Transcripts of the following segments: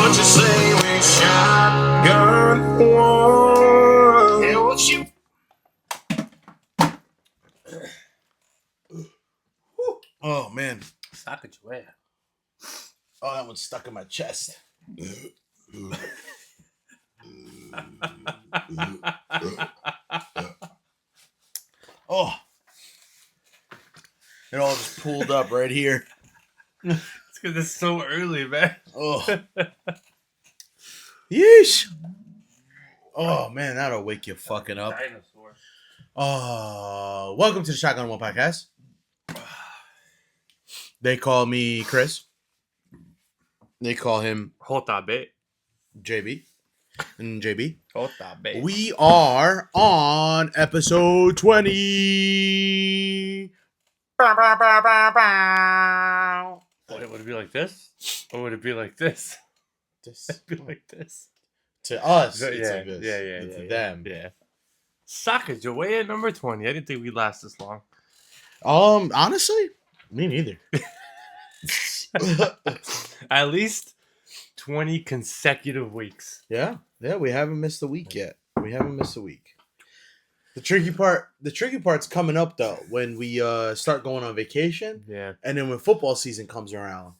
what you say we shotgun one. Yeah, what you? Oh man, Sacagawea. Oh, that one's stuck in my chest. Oh, it all just pulled up right here. It's because it's so early, man. Oh, yeesh. Oh man, that'll wake you fucking up. Dinosaur. Oh, welcome to the Shotgun One Podcast. They call me Chris. They call him Hotabe. JB. And JB. Hotabe. We are on episode 20. Would it be like this? Or would it be like this? It'd be like this. To us, it's yeah, like this. Yeah. To them. Yeah. Sacagawea number 20. I didn't think we'd last this long. Honestly, me neither. At least 20 consecutive weeks. Yeah, we haven't missed a week yet. The tricky part's coming up though when we start going on vacation. Yeah. And then when football season comes around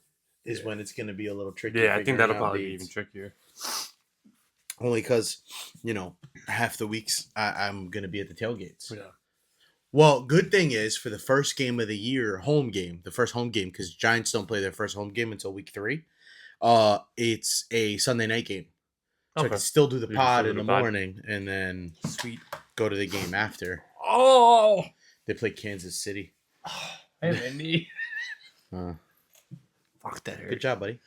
is when it's gonna be a little tricky. Yeah, I think that'll probably be even trickier. Only because, half the weeks I'm gonna be at the tailgates. Yeah. Well, good thing is for the first game of the year, the first home game, because Giants don't play their first home game until week 3. It's a Sunday night game. So I can still do the pod in the morning and then go to the game after. Oh! They play Kansas City. I have a knee. Fuck, that hurt. Good job, buddy.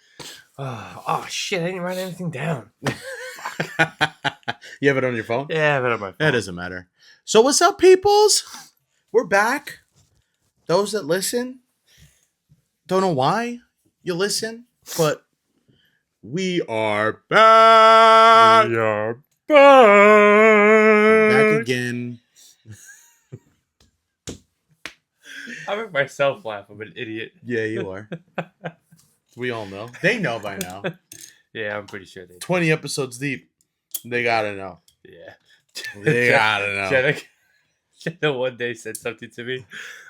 Oh, shit. I didn't write anything down. You have it on your phone? Yeah, I have it on my phone. That doesn't matter. So what's up, peoples? We're back. Those that listen, don't know why you listen, but we are back. We are back. Back again. I make myself laugh. I'm an idiot. Yeah, you are. We all know. They know by now. Yeah, I'm pretty sure they do. 20 episodes deep. They gotta know. Yeah. They gotta know. Jenna one day said something to me.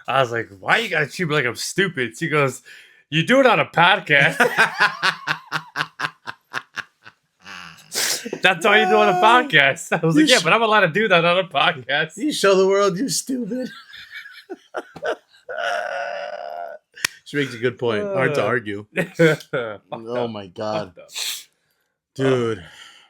I was like, why you gotta treat me like I'm stupid? She goes, you do it on a podcast. That's all you do on a podcast. I was like, yeah, but I'm allowed to do that on a podcast. You show the world you're stupid. She makes a good point. Hard to argue. Oh my god. Dude.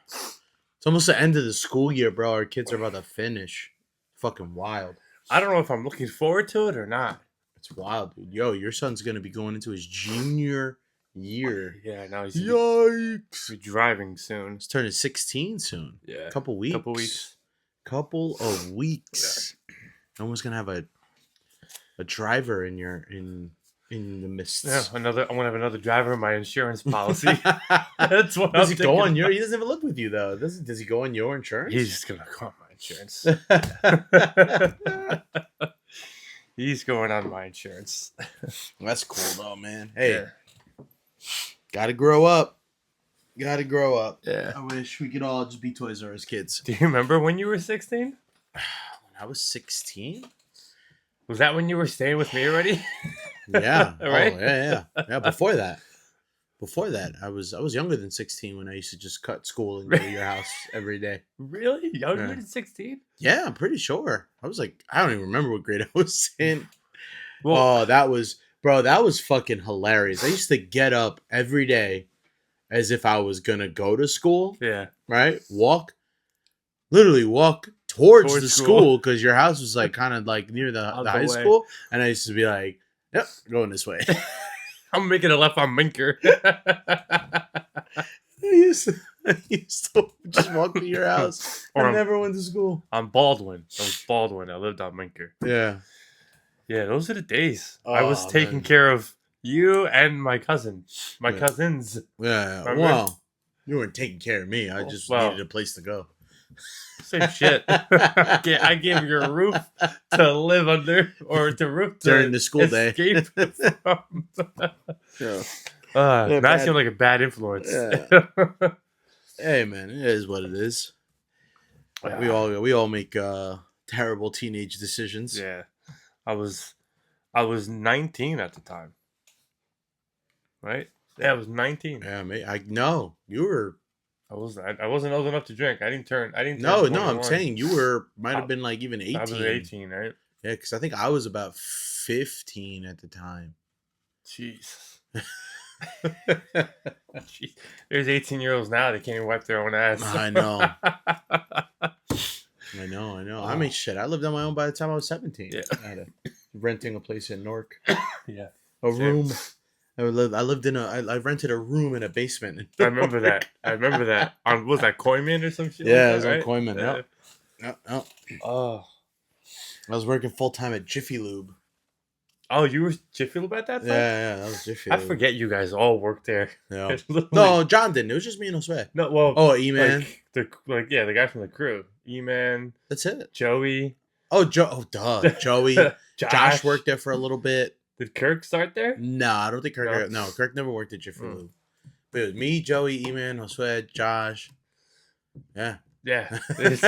It's almost the end of the school year, bro. Our kids are about to finish. Fucking wild. I don't know if I'm looking forward to it or not. It's wild, dude. Yo, your son's going to be going into his junior year. Yeah, now he's Yikes. Driving soon. He's turning 16 soon. Yeah. Couple weeks. Couple of weeks. Yeah. Almost going to have a driver in the midst. Yeah, I'm gonna have another driver in my insurance policy. That's what does he go on your? He doesn't even live with you though. Does he go on your insurance? He's just gonna go on my insurance. He's going on my insurance. That's cool though, man. Hey, gotta grow up. Yeah. I wish we could all just be Toys R Us kids. Do you remember when you were 16? When I was 16. Was that when you were staying with me already? Yeah. Right? Oh, yeah. Before that, I was younger than 16 when I used to just cut school and go to your house every day. Really? Younger than 16? Yeah, I'm pretty sure. I was like, I don't even remember what grade I was in. Well, that was fucking hilarious. I used to get up every day as if I was gonna go to school. Yeah. Right? Literally walk towards the school because your house was like kind of like near the high school, and I used to be like, "Yep, going this way." I'm making a left on Minker. I used to just walk to your house. I never went to school. On Baldwin. I was Baldwin. I lived on Minker. Yeah. Yeah, those are the days. I was taking care of you and my cousin. My cousins. Yeah. Remember? Well, you weren't taking care of me. I just needed a place to go. Same shit. I gave you a roof to live under, or to roof during the school day. From. Yeah. Yeah, Now I seem like a bad influence. Yeah. Hey man, it is what it is. We all make terrible teenage decisions. Yeah. I was 19 at the time. Right? Yeah, I was 19. Yeah, mate. I know you were. I wasn't old enough to drink. I didn't turn No, 21. I'm saying you might have been like even 18. I was 18, right? Yeah, because I think I was about 15 at the time. Jesus. Jeez. There's 18-year-olds now that can't even wipe their own ass. I know. I know. I mean, shit. I lived on my own by the time I was 17. Yeah. I had renting a place in Newark. Yeah. A room. I rented a room in a basement. I remember that. Was that Koyman or some shit? Yeah, like it was that, on Koyman. No. Oh. I was working full time at Jiffy Lube. Oh, you were Jiffy Lube at that time? Yeah, that was Jiffy Lube. I forget you guys all worked there. Yeah. No, John didn't. It was just me and Josue. No, well. Oh, E-Man. The guy from the crew. E-Man. That's it. Joey. Oh, Joey. Josh worked there for a little bit. Did Kirk start there? No, I don't think Kirk. No, Kirk never worked at Jiffy Lube. But it was me, Joey, E-Man, Josue, Josh. Yeah. Yeah. It's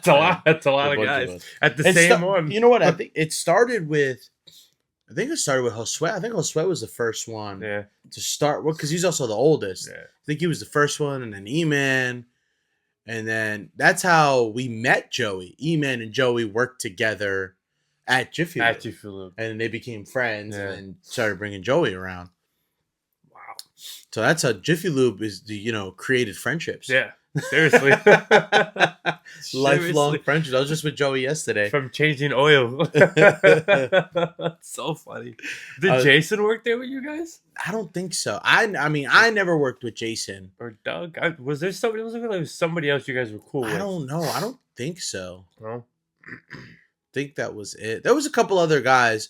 a lot. It's a lot of guys. Of at the same one. You know what? I think it started with Josue. I think Josue was the first one to start. Well, because he's also the oldest. Yeah. I think he was the first one, and then E-Man. And then that's how we met Joey. E-Man and Joey worked together at Jiffy Lube. And they became friends and then started bringing Joey around. Wow. So that's how Jiffy Lube is, created friendships. Yeah. Seriously. Lifelong friendships. I was just with Joey yesterday. From changing oil. So funny. Did Jason work there with you guys? I don't think so. I mean, I never worked with Jason. Or Doug. Was there somebody else? Like somebody else you guys were cool with? I don't know. I don't think so. No? Think that was it. There was a couple other guys.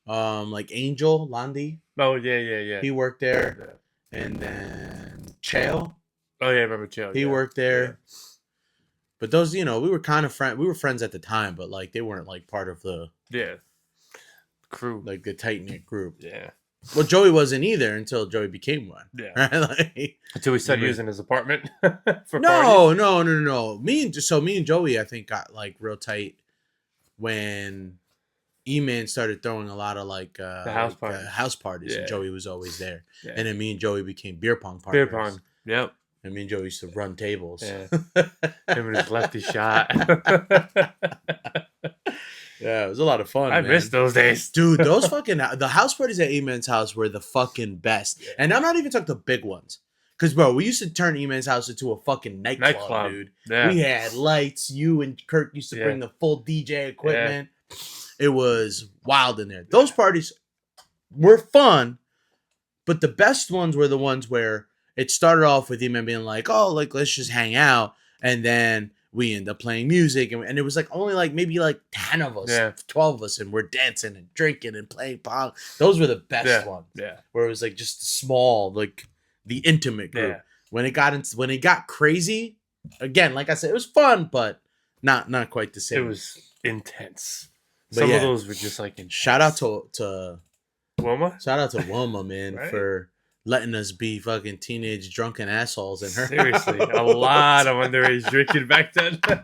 Like Angel Landy. Oh, yeah. He worked there. Yeah. And then Chael. Oh yeah, I remember Chael. He worked there. Yeah. But those, we were kind of friends. We were friends at the time, but like they weren't like part of the crew, like the tight knit group. Yeah. Well, Joey wasn't either until Joey became one. Yeah. Right? Until we started using his apartment for parties. No. Me and Joey, I think, got like real tight when E-Man started throwing a lot of like the house parties, and Joey was always there. Yeah. And then me and Joey became beer pong partners. Beer pong. Yep. And me and Joe used to run tables. Yeah. Him and his lefty shot. Yeah, it was a lot of fun. I miss those days. Dude, those fucking the house parties at E-Man's house were the fucking best. Yeah. And I'm not even talking the big ones. Because, bro, we used to turn E-Man's house into a fucking nightclub, dude. Yeah. We had lights. You and Kirk used to bring the full DJ equipment. Yeah. It was wild in there. Those parties were fun, but the best ones were the ones where it started off with E-Man being like, oh, like, let's just hang out. And then we end up playing music. And it was like only like maybe like 10 of us, 12 of us. And we're dancing and drinking and playing pong. Those were the best ones. Yeah. Where it was like just small, like the intimate group. Yeah. When it got crazy, again, like I said, it was fun, but not quite the same. It was intense. Some of those were just like intense. Shout out to Wilma? Shout out to Wilma, man, right? For letting us be fucking teenage drunken assholes in her Seriously, house. A lot of underage drinking back then. A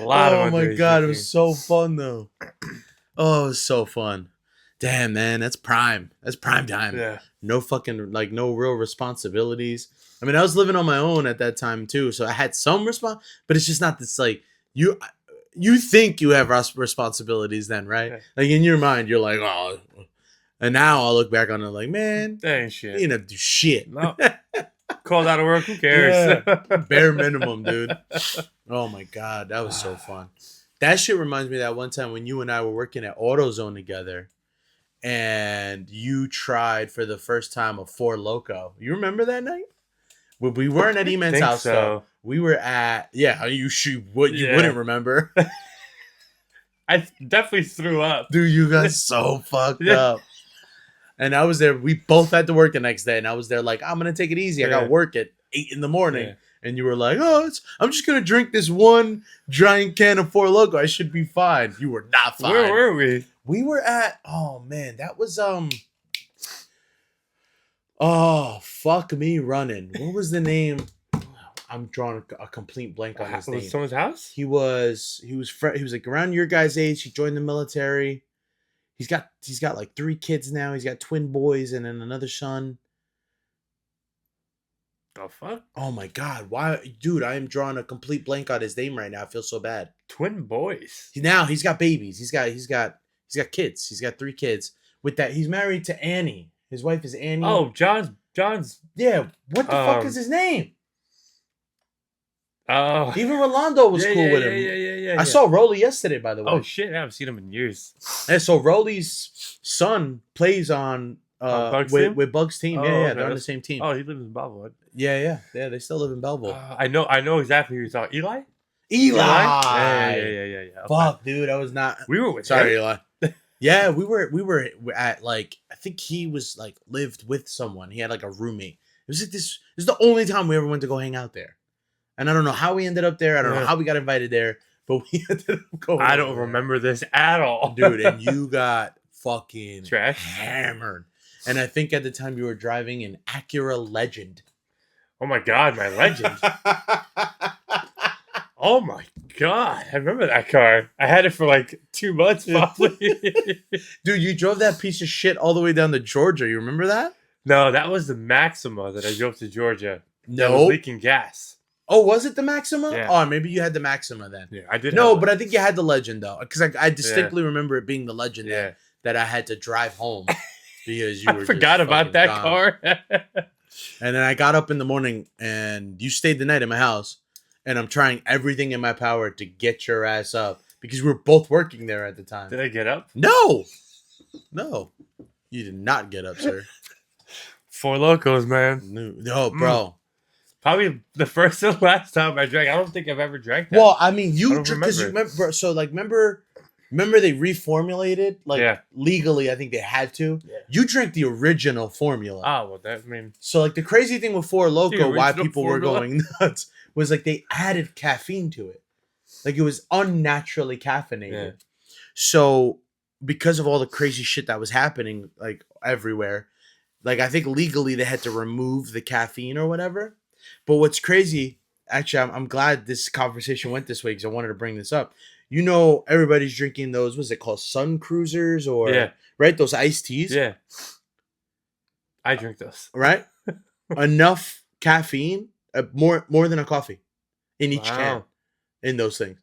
lot of underage Oh my god, drinking. It was so fun though. Oh, it was so fun. Damn, man, that's prime. That's prime time. Yeah. No fucking, like, no real responsibilities. I mean, I was living on my own at that time too, so I had some but it's just not this, like, you think you have responsibilities then, right? Yeah. Like, in your mind, you're like, oh. And now I'll look back on it like, man, that ain't shit. You didn't have to do shit. No. Called out of work, who cares? Yeah. Bare minimum, dude. Oh my god, that was so fun. That shit reminds me of that one time when you and I were working at AutoZone together, and you tried for the first time a Four Loko. You remember that night? We weren't at E-Man's house, so. Though. We were at you wouldn't remember. I definitely threw up. Dude, you got so fucked up. And I was there. We both had to work the next day, and I was there like, I'm gonna take it easy. I got work at 8 a.m. Yeah. And you were like, I'm just gonna drink this one giant can of Four Loko. I should be fine. You were not fine. Where were we? We were at. Oh man, that was Oh, fuck me running. What was the name? I'm drawing a complete blank on his Was name. someone's house? He was like around your guys' age. He joined the military. He's got like 3 kids now. He's got twin boys and then another son. The fuck? Oh my god, why, dude? I am drawing a complete blank on his name right now. I feel so bad. Twin boys. Now he's got babies. He's got kids. He's got 3 kids. With that, he's married to Annie. His wife is Annie. Oh, John's. Yeah. What the fuck is his name? Oh, Even Rolando was cool with him. Yeah. I saw Rolly yesterday, by the way. Oh shit, I haven't seen him in years. And so Rolly's son plays on with Bug's team. Oh, Yeah, okay. they're on the same team. Oh, he lives in Bellwood. Yeah. They still live in Belleville. I know exactly who you're talking. Eli. Yeah. Okay. Fuck, dude, I was not. We were with Sorry, him. Eli. Yeah, we were at like, I think he was like lived with someone. He had like a roommate. It was like this is the only time we ever went to go hang out there. And I don't know how we ended up there. I don't know how we got invited there, but we ended up going. I don't remember this at all, dude. And you got fucking trash hammered. And I think at the time you were driving an Acura Legend. Oh my god, my Legend. Oh my god, I remember that car. I had it for like 2 months, probably. Dude, you drove that piece of shit all the way down to Georgia. You remember that? No, that was the Maxima that I drove to Georgia. No, that was leaking gas. Oh, was it the Maxima? Yeah. Oh, maybe you had the Maxima then. Yeah, I did. No, but I think you had the Legend though, because I distinctly remember it being the Legend that I had to drive home because you were. I forgot about that gone. car. And then I got up in the morning, and you stayed the night in my house, and I'm trying everything in my power to get your ass up because we were both working there at the time. Did I get up? No, you did not get up, sir. Four Locos, man. No, bro. Probably the first and last time I drank. I don't think I've ever drank that. Well, I mean, you because you remember. So, like, remember they reformulated legally. I think they had to. Yeah. You drank the original formula. Oh well, that I mean. So, like, the crazy thing with Four Loko, why people were going nuts, was like they added caffeine to it. Like it was unnaturally caffeinated. Yeah. So, because of all the crazy shit that was happening, like everywhere, like I think legally they had to remove the caffeine or whatever. But what's crazy, actually, I'm glad this conversation went this way because I wanted to bring this up. You know, everybody's drinking those, what's it called, Sun Cruisers or, right? Those iced teas? Yeah. I drink those. Right? Enough caffeine, more than a coffee in each can in those things.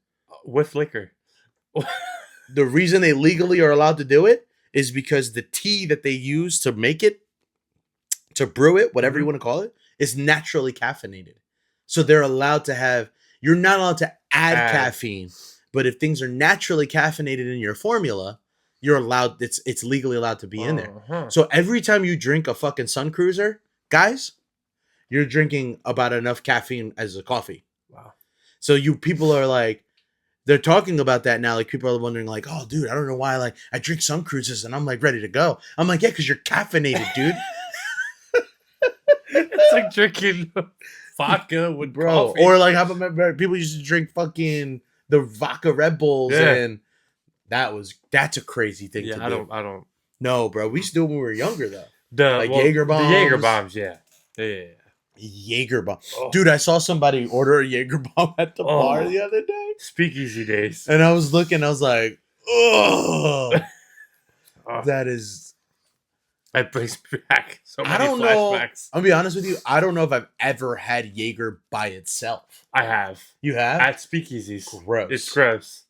With liquor. The reason they legally are allowed to do it is because the tea that they use to make it, to brew it, whatever you want to call it, is naturally caffeinated. So they're allowed to have, you're not allowed to add caffeine, but if things are naturally caffeinated in your formula, you're allowed, it's legally allowed to be in there. So every time you drink a fucking Sun Cruiser, guys, you're drinking about enough caffeine as a coffee. Wow. So people are like, they're talking about that now. Like people are wondering like, oh dude, I don't know why, like I drink Sun Cruisers and I'm like ready to go. I'm like, yeah, because you're caffeinated, dude. It's like drinking vodka with coffee. Or like, how about people used to drink fucking the vodka Red Bulls, and that's a crazy thing to do. I don't. No, bro, we used to do it when we were younger though. Jaeger bombs. The Jaeger bombs, yeah. Jaeger bomb, dude. I saw somebody order a Jaeger bomb at the bar the other day. Speakeasy days, and I was looking. I was like, oh, that is. That brings back so many I don't flashbacks. Know. I'll be honest with you. I don't know if I've ever had Jaeger by itself. I have. You have? At speakeasies. Gross. It's gross.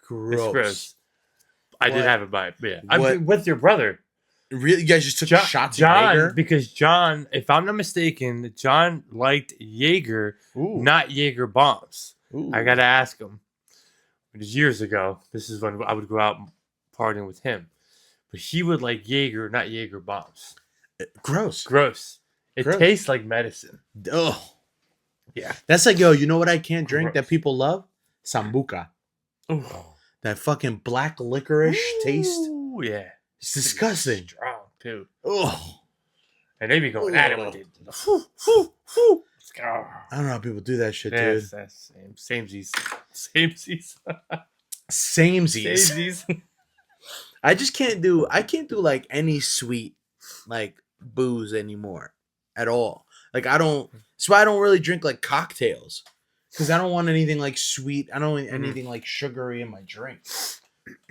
Gross. It's gross. I did have it by it. Yeah. I'm with your brother. Really? You guys just took shots of Jaeger? Because John, if I'm not mistaken, John liked Jaeger, not Jaeger bombs. Ooh. I got to ask him. It was years ago. This is when I would go out partying with him. But he would like Jaeger, not Jaeger bombs. Gross. It tastes like medicine. Oh. Yeah. That's like, yo, you know what I can't drink that people love? Sambuca. Ooh. That fucking black licorice taste. Ooh, yeah. It's disgusting. Strong, too. Oh. And they be going at it with it. I don't know how people do that shit, dude. That's samesies. Samesies. Samesies. I can't do like any sweet, like booze anymore at all. Like I don't. That's why I don't really drink like cocktails because I don't want anything like sweet. I don't want anything like sugary in my drink.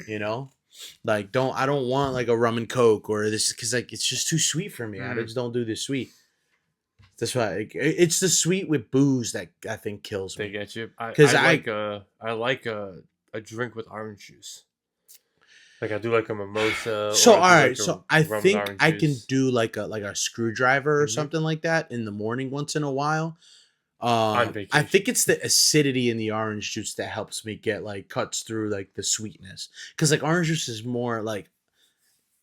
You know, like I don't want like a rum and coke or this because like it's just too sweet for me. I just don't do the sweet. That's why it's the sweet with booze that I think kills me. They get you because I like a drink with orange juice. Like I do like a mimosa. So all right, so I think I can do like a screwdriver or something like that in the morning once in a while. I think it's the acidity in the orange juice that helps me get like cuts through like the sweetness because like orange juice is more like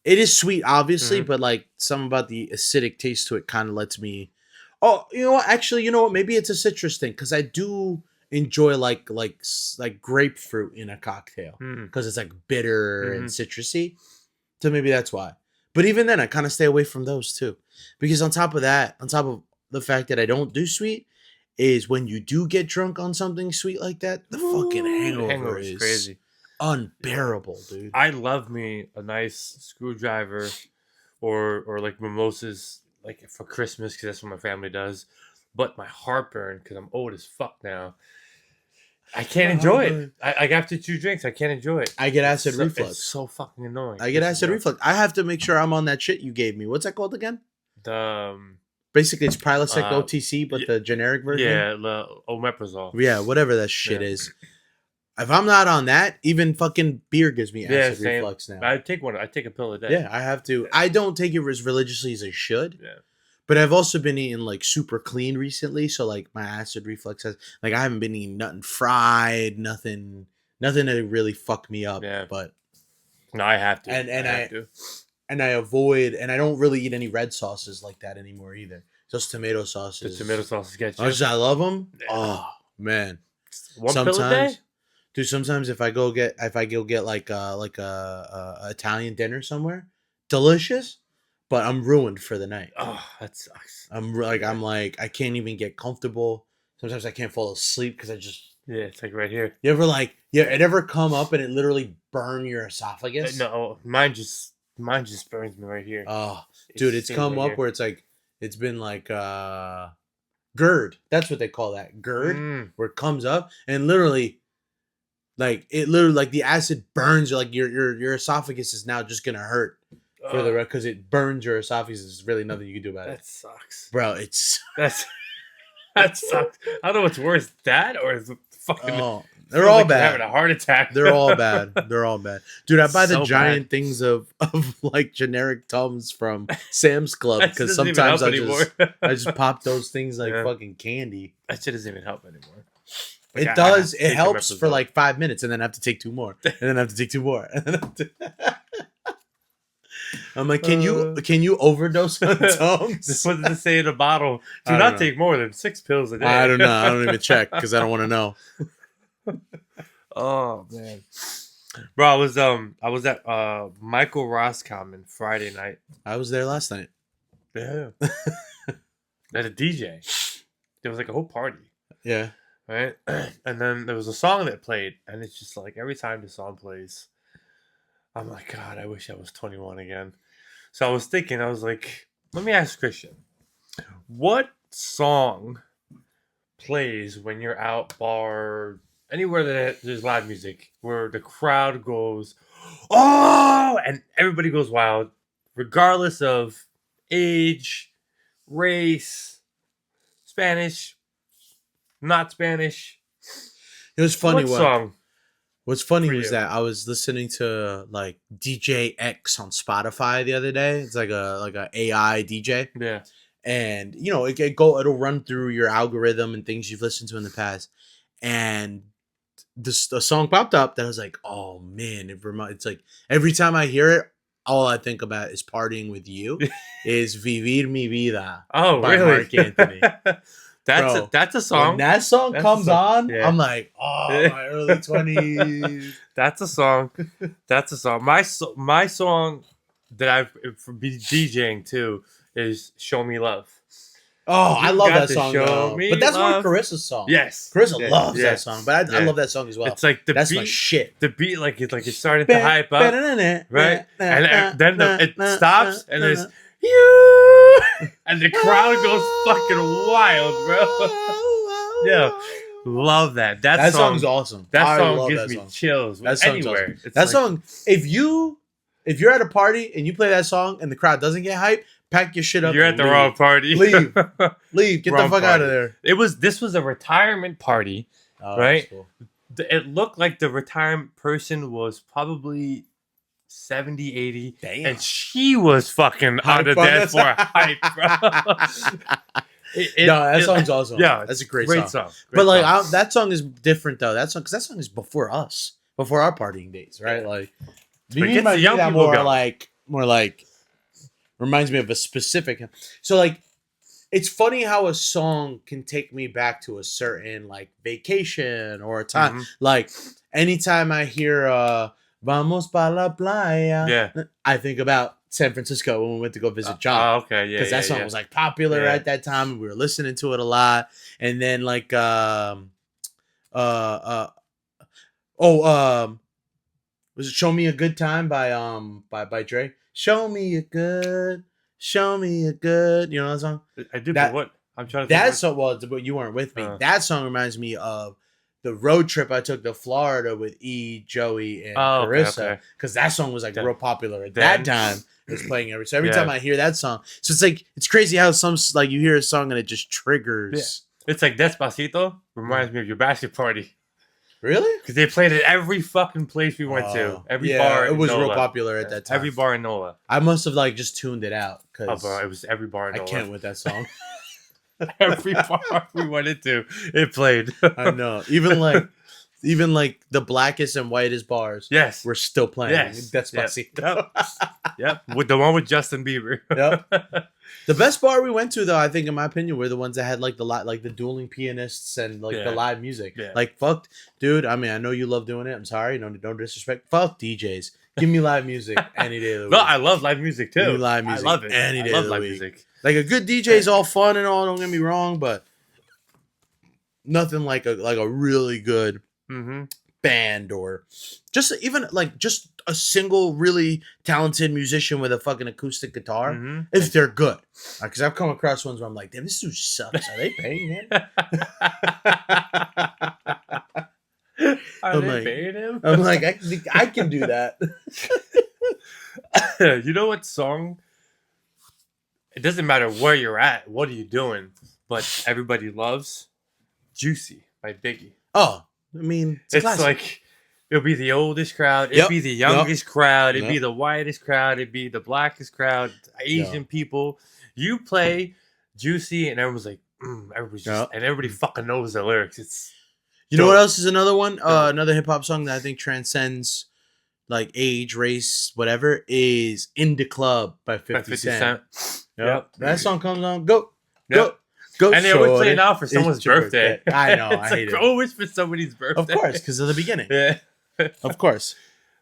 it is sweet obviously, but like something about the acidic taste to it kind of lets me. Oh, you know what? Actually, you know what? Maybe it's a citrus thing because I do enjoy like grapefruit in a cocktail because it's like bitter and citrusy. So maybe that's why. But even then, I kind of stay away from those too because on top of the fact that I don't do sweet, is when you do get drunk on something sweet like that, the fucking hangover is crazy, unbearable, dude. I love me a nice screwdriver, or like mimosas. Like for Christmas, because that's what my family does. But my heartburn, because I'm old as fuck now, I can't enjoy it. I after 2 drinks, I can't enjoy it. I get acid reflux. It's so fucking annoying. I get acid reflux. I have to make sure I'm on that shit you gave me. What's that called again? Basically, it's Prilosec OTC, but the generic version. Yeah, the omeprazole. Yeah, whatever that shit is. If I'm not on that, even fucking beer gives me acid reflux now. I take one. I take a pill a day. Yeah, I have to. I don't take it as religiously as I should. Yeah. But I've also been eating like super clean recently, so like my acid reflux has like I haven't been eating nothing fried, nothing that really fucked me up. Yeah. But no, I have to. And I avoid and I don't really eat any red sauces like that anymore either. Just tomato sauces. The tomato sauces get you. I love them. Yeah. Oh man. Pill a day? Dude, sometimes if I go get like a Italian dinner somewhere, delicious, but I'm ruined for the night. Oh, that sucks. I'm like I can't even get comfortable. Sometimes I can't fall asleep because I just it's like right here. You ever it ever come up and it literally burn your esophagus? No, mine just burns me right here. Oh, dude, it's come up where it's like it's been like GERD. That's what they call that, GERD, where it comes up and literally. Like the acid burns like your esophagus is now just gonna hurt for the rest because it burns your esophagus. There's really nothing you can do about it. That sucks, bro. It's that sucks. I don't know what's worse, that or the fucking. Oh, they're all bad. Having a heart attack. They're all bad. They're all bad, dude. I buy the giant things of like generic Tums from Sam's Club because sometimes I just pop those things like fucking candy. That shit doesn't even help anymore. It does. It helps for like 5 minutes, and then I have to take 2 more, and then I have to take 2 more. I'm like, can you overdose on Tums? What does it say in the bottle? Do not take more than 6 pills a day. I don't know. I don't even check because I don't want to know. Oh man, bro, I was at Michael Roscommon Friday night. I was there last night. Yeah, at a DJ. There was like a whole party. Yeah. Right, and then there was a song that played, and it's just like every time the song plays, I'm like, God, I wish I was 21 again. So I was thinking, I was like, let me ask Christian, what song plays when you're out bar, anywhere that there's live music, where the crowd goes, oh, and everybody goes wild, regardless of age, race, Spanish, not Spanish. It was funny. What song? What's funny was that I was listening to like DJ X on Spotify the other day. It's like a AI DJ. Yeah. And you know, it'll run through your algorithm and things you've listened to in the past. And the song popped up that I was like, oh man, it's like every time I hear it, all I think about is partying with you. Is Vivir Mi Vida. Oh, by really? Mark Anthony. That's a song. When that song comes on, yeah. I'm like, oh, my early 20s. That's a song. That's a song. My song that I've been DJing to is "Show Me Love." Oh, I love that song, but that's more Carissa's song. Yes, Carissa loves that song, but I love that song as well. It's like that's my shit. The beat, it's starting to hype up, right? And then it stops, and there's You and the crowd goes fucking wild, bro. Yeah, love that. That song's awesome. That song gives me chills. That song's anywhere. Awesome. That song, if you're at a party and you play that song and the crowd doesn't get hype, pack your shit up. You're at the wrong party. Leave. Get the fuck out of there. This was a retirement party, right? Cool. It looked like the retirement person was probably 70, 80. Damn. And she was fucking on the dance floor hype, bro. That song's awesome. Yeah, that's a great song. But like that song is different though. That song is before us, before our partying days, right? Like, you might young people more like reminds me of a specific. So like, it's funny how a song can take me back to a certain like vacation or a time. Mm-hmm. Like anytime I hear "Vamos pa la playa," I think about San Francisco when we went to go visit John. Okay, yeah, because that song was like popular at that time, and we were listening to it a lot. And then like was it "Show Me a Good Time" by Dre? Show me a good, you know that song? I do. But what I'm trying to that song. Well, but you weren't with me. That song reminds me of the road trip I took to Florida with E, Joey, and Carissa, because that song was like real popular at that time. It's playing every time I hear that song. So it's like, it's crazy how some like you hear a song and it just triggers. Yeah. It's like Despacito reminds me of your bachelor party. Really? Because they played it every fucking place we went to. Every bar. It was real popular at that time. Every bar in NOLA. I must have like just tuned it out. Bro, it was every bar in NOLA. I can't with that song. Every bar we went into, it played. I know. Even like the blackest and whitest bars. Yes. We're still playing. Yes. Despacito. Yep. With the one with Justin Bieber. Yep. The best bar we went to, though, I think, in my opinion, were the ones that had like the dueling pianists and like the live music. Yeah. Like, fuck, dude. I mean, I know you love doing it. I'm sorry. No disrespect. Fuck DJs. Give me live music any day of the week. No, I love live music too. Give me live music. I love it. Any day I love of the live week. Music. Like a good DJ is all fun and all. Don't get me wrong, but nothing like a really good band or just a single really talented musician with a fucking acoustic guitar if they're good. Because I've come across ones where I'm like, damn, this dude sucks. Are they paying him? Are they paying him? I'm like, I can do that. You know what song? It doesn't matter where you're at. What are you doing? But everybody loves "Juicy" by Biggie. Oh, I mean, it's like it'll be the oldest crowd. It'll be the youngest crowd. It'll be the whitest crowd. It'll be the blackest crowd. Asian people. You play "Juicy" and everyone's like, everybody's just, and everybody fucking knows the lyrics. It's you know what else is another one? Another hip hop song that I think transcends like age, race, whatever, is "In the Club" by 50 Cent. Yep. That song comes on. Go. And they always play it now for someone's birthday. I know. I hate it. Always for somebody's birthday. Of course, because of the beginning. Yeah. Of course.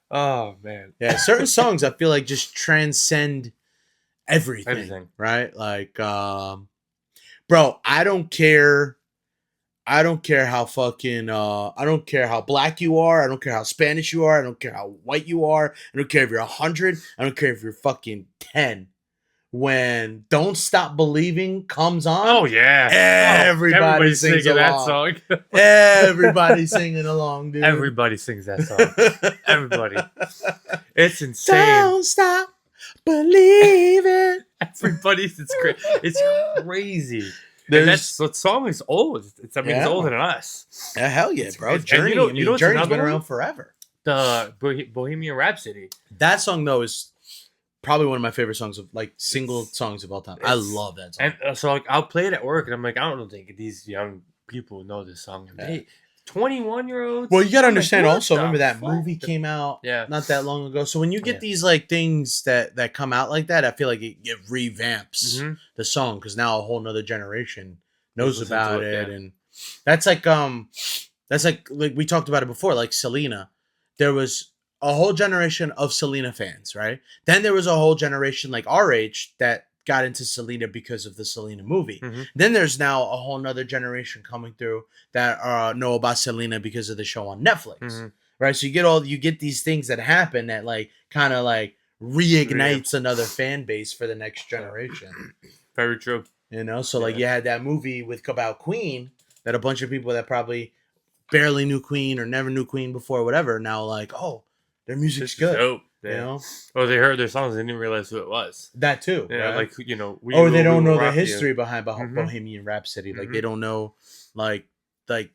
Oh, man. Yeah, certain songs I feel like just transcend everything. Right? Like, bro, I don't care how fucking I don't care how black you are, I don't care how Spanish you are, I don't care how white you are, I don't care if you're 100, I don't care if you're fucking 10. When "Don't Stop Believing" comes on, oh yeah, everybody sings singing that song. Everybody singing along, dude. Everybody sings that song. Everybody, it's insane. Don't stop believing. It's crazy. It's crazy. The song is old. It's older than us. Yeah, hell yeah, bro. Journey. Journey's been around forever. The Bohemian Rhapsody. That song though is probably one of my favorite songs of like single songs of all time. I love that song. And so like, I'll play it at work, and I'm like, I don't think these young people know this song. Hey, 21-year-olds. Well, you gotta understand also. Remember that movie came out not that long ago. So when you get these like things that come out like that, I feel like it revamps the song because now a whole nother generation knows about it, and that's like we talked about it before. Like Selena, there was a whole generation of Selena fans, right? Then there was a whole generation like our age that got into Selena because of the Selena movie. Then there's now a whole nother generation coming through that know about Selena because of the show on Netflix, right? So you get these things that happen that like kind of like reignites another fan base for the next generation. Very true. You know, so like you had that movie about Queen that a bunch of people that probably barely knew Queen or never knew Queen before, whatever, now like, oh, their music's good. Dope. You know? Or they heard their songs and didn't realize who it was. That too. Yeah, right? like, you know, or they don't know the history behind Bohemian Rhapsody. Like they don't know like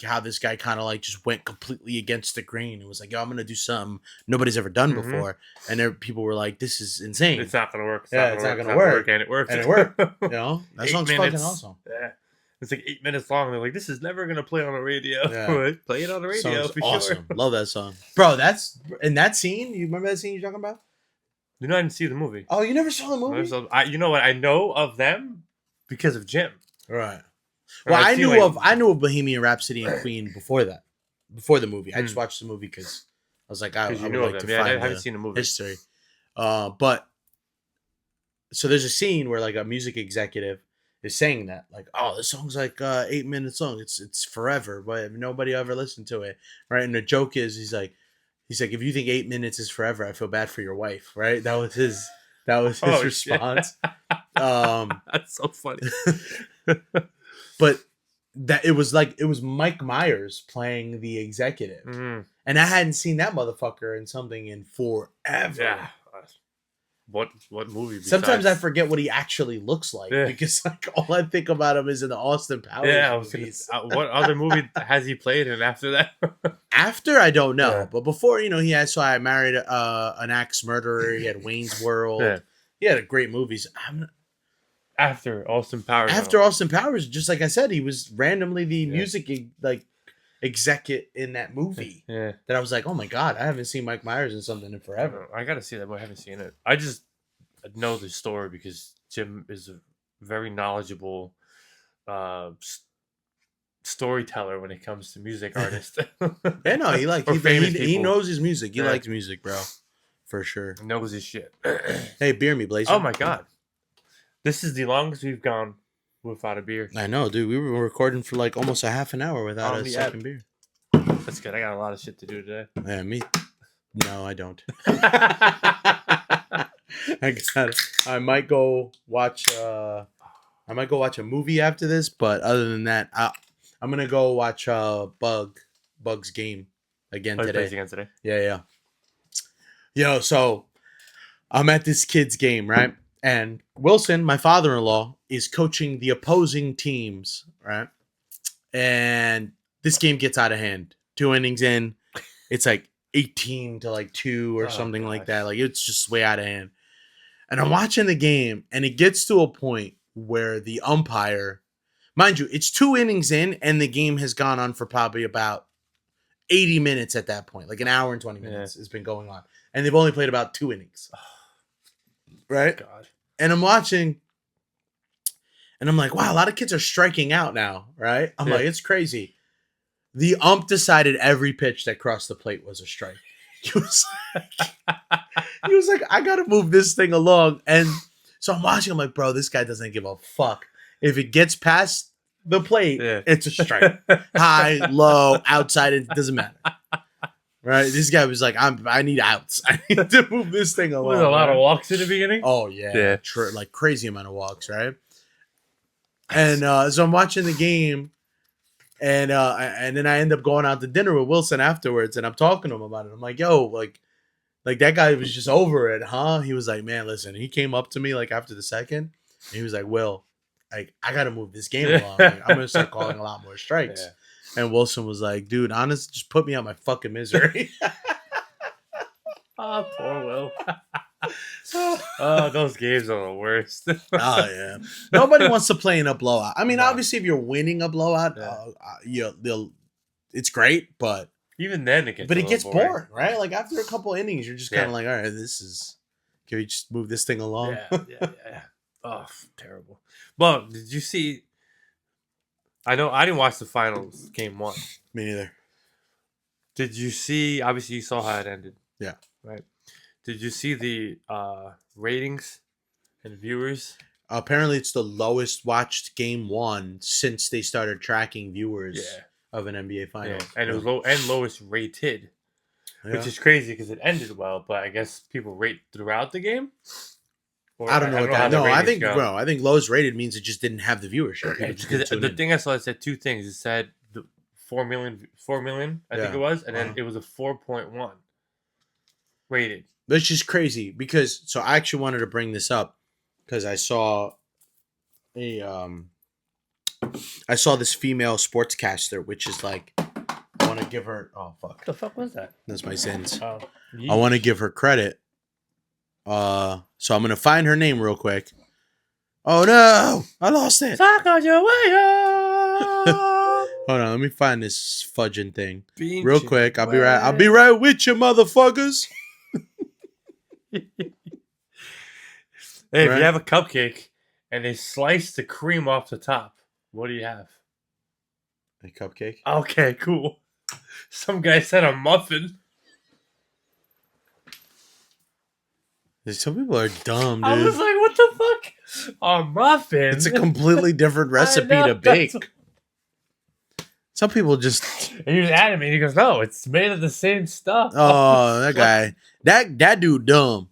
how this guy kind of like just went completely against the grain and was like, yo, I'm gonna do something nobody's ever done before. And there people were like, this is insane. It's not gonna work. It's not gonna work. And it worked. And it worked. You know? That song's fucking awesome. Yeah. It's like 8 minutes long. They're like, this is never gonna play on the radio. Yeah. Play it on the radio for awesome. Sure. Love that song. Bro, that's in that scene, you remember that scene you're talking about? You know, I didn't see the movie. Oh, you never saw the movie? You know what? I know of them because of Jim. Right. Well, I knew of Bohemian Rhapsody and Queen before that, before the movie. I just watched the movie because I was like, I would like to find I haven't seen the movie history. But so there's a scene where like a music executive is saying that, like, oh, this song's like 8 minutes long. It's forever, but nobody ever listened to it, right? And the joke is, he's like, if you think 8 minutes is forever, I feel bad for your wife, right? That was his response. That's so funny. But that it was Mike Myers playing the executive, and I hadn't seen that motherfucker in something in forever. Yeah. What movie? Besides? Sometimes I forget what he actually looks like because like all I think about him is in the Austin Powers. Yeah, movies. What other movie has he played in after that? After I don't know, but before he had So I Married an Axe Murderer. He had Wayne's World. Yeah. He had great movies. After Austin Powers. Austin Powers, just like I said, he was randomly the music executive in that movie. Yeah. That I was like, oh my god, I haven't seen Mike Myers in something in forever. I gotta see that, but I haven't seen it. I just know the story because Jim is a very knowledgeable storyteller when it comes to music artists. Yeah, no, he knows his music. He likes music, bro. For sure. Knows his shit. Hey, beer me, Blazer. Oh my god. This is the longest we've gone without a beer. I know, dude. We were recording for like almost a half an hour without a second beer. That's good. I got a lot of shit to do today. Yeah, me. No, I don't. I might go watch a movie after this, but other than that, I'm gonna go watch Bug's game again today. Again today. Yeah. Yo, so I'm at this kid's game, right? And Wilson, my father-in-law, is coaching the opposing teams, right? And this game gets out of hand. 2 innings in, it's like 18 to like 2 or something like that. Like it's just way out of hand. And I'm watching the game, and it gets to a point where the umpire, mind you, it's 2 innings in, and the game has gone on for probably about 80 minutes at that point. Like an hour and 20 minutes has been going on. And they've only played about 2 innings. Right? God. And I'm watching, and I'm like, wow, a lot of kids are striking out now, right? I'm like, it's crazy. The ump decided every pitch that crossed the plate was a strike. He was like, I gotta move this thing along. And so I'm watching, I'm like, bro, this guy doesn't give a fuck. If it gets past the plate, it's a strike. High, low, outside, it doesn't matter. Right, this guy was like, I need outs. I need to move this thing along. Was a lot of walks in the beginning? Oh yeah. Like crazy amount of walks, right? And so I'm watching the game, and then I end up going out to dinner with Wilson afterwards, and I'm talking to him about it. I'm like, yo, like that guy was just over it, huh? He was like, man, listen. He came up to me like after the second, and he was like, Will, like I gotta move this game along. Like, I'm gonna start calling a lot more strikes. Yeah. And Wilson was like, dude, honestly, just put me out my fucking misery. Oh, poor Will. Oh, those games are the worst. Oh, yeah. Nobody wants to play in a blowout. I mean, obviously, if you're winning a blowout, it's great, but... Even then, it gets boring, right? Like, after a couple innings, you're just kind of like, all right, can we just move this thing along? Yeah. Oh, terrible. Well, did you see... I know I didn't watch the finals, game 1. Me neither. Did you see? Obviously, you saw how it ended. Yeah. Right. Did you see the ratings and viewers? Apparently, it's the lowest watched game 1 since they started tracking viewers of an NBA final. Yeah. And it was lowest rated. which is crazy because it ended well. But I guess people rate throughout the game. Or, I don't know what that. No, I think I think lowest rated means it just didn't have the viewership. The thing I saw, it said two things. It said 4 million, I think it was, and then it was a 4.1 rated. That's just crazy because I actually wanted to bring this up because I saw this female sportscaster, which is like, I want to give her. Oh fuck! What the fuck was that? That's my sins. Oh, I want to give her credit. So I'm gonna find her name real quick. Oh no, I lost it. Talk on your way up. Hold on, let me find this fudging thing real quick. I'll be right with you, motherfuckers. Hey, if you have a cupcake and they slice the cream off the top, what do you have? A cupcake? Okay, cool. Some guy said a muffin. Some people are dumb, dude. I was like, what the fuck? A muffin? It's a completely different recipe to bake. Some people just... And he was animated. He goes, no, it's made of the same stuff. Oh, that guy. That dude dumb.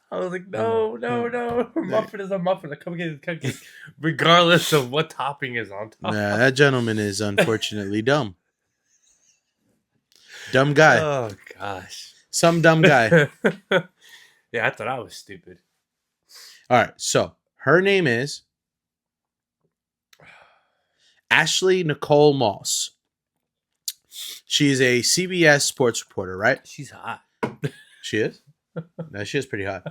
I was like, no. A muffin is a muffin. A cupcake is a cupcake. Regardless of what topping is on top. Yeah, that gentleman is unfortunately dumb. Dumb guy. Oh, gosh. Some dumb guy. Yeah, I thought I was stupid. All right, so her name is Ashley Nicole Moss. She's a CBS sports reporter, right? She's hot. She is? No, she is pretty hot.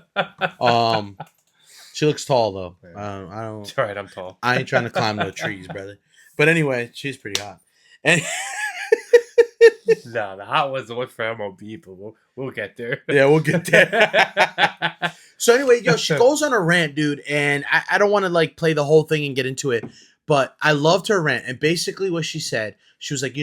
She looks tall though. I don't. It's all right, I'm tall. I ain't trying to climb no trees, brother. But anyway, she's pretty hot. And no, the hot one's the one for MLB, but we'll get there. Yeah, we'll get there. So anyway, she goes on a rant, dude, and I don't want to like play the whole thing and get into it, but I loved her rant. And basically what she said, she was like,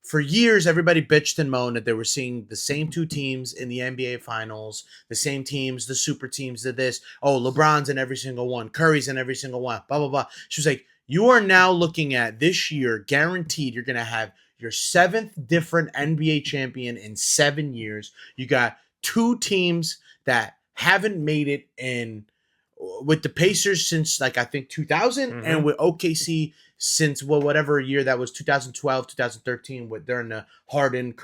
for years, everybody bitched and moaned that they were seeing the same two teams in the NBA Finals, the same teams, the super teams, did this. Oh, LeBron's in every single one. Curry's in every single one. Blah, blah, blah. She was like, you are now looking at this year, guaranteed you're going to have your 7th different NBA champion in 7 years. You got two teams that haven't made it with the Pacers since, like, I think 2000, and with OKC since whatever year that was, 2012, 2013, during the Harden.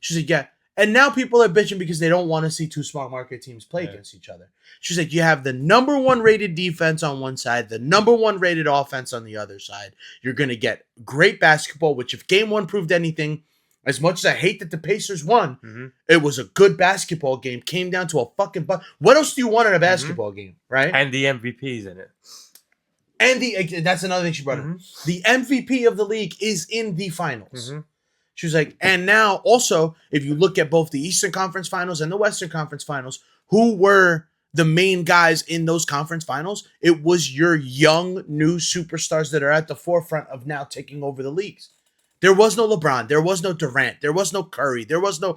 She's like, yeah. And now people are bitching because they don't want to see two small market teams play against each other. She's like, you have the number 1 rated defense on one side, the number 1 rated offense on the other side. You're going to get great basketball, which if game 1 proved anything, as much as I hate that the Pacers won, it was a good basketball game. Came down to a fucking what else do you want in a basketball game, right? And the MVP's in it. And that's another thing she brought up. The MVP of the league is in the finals. She was like, and now also, if you look at both the Eastern Conference Finals and the Western Conference Finals, who were the main guys in those conference finals? It was your young, new superstars that are at the forefront of now taking over the leagues. There was no LeBron. There was no Durant. There was no Curry. There was no...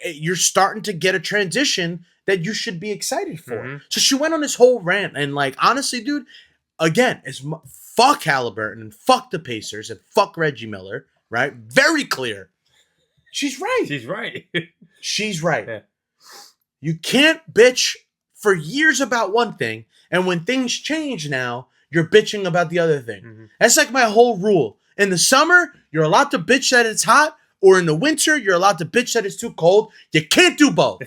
You're starting to get a transition that you should be excited for. So she went on this whole rant, and like, honestly, dude, again, fuck Halliburton and fuck the Pacers and fuck Reggie Miller, right? Very clear. She's right. She's right. Yeah. You can't bitch for years about one thing, and when things change now, you're bitching about the other thing. That's like my whole rule. In the summer, you're allowed to bitch that it's hot, or in the winter, you're allowed to bitch that it's too cold. You can't do both.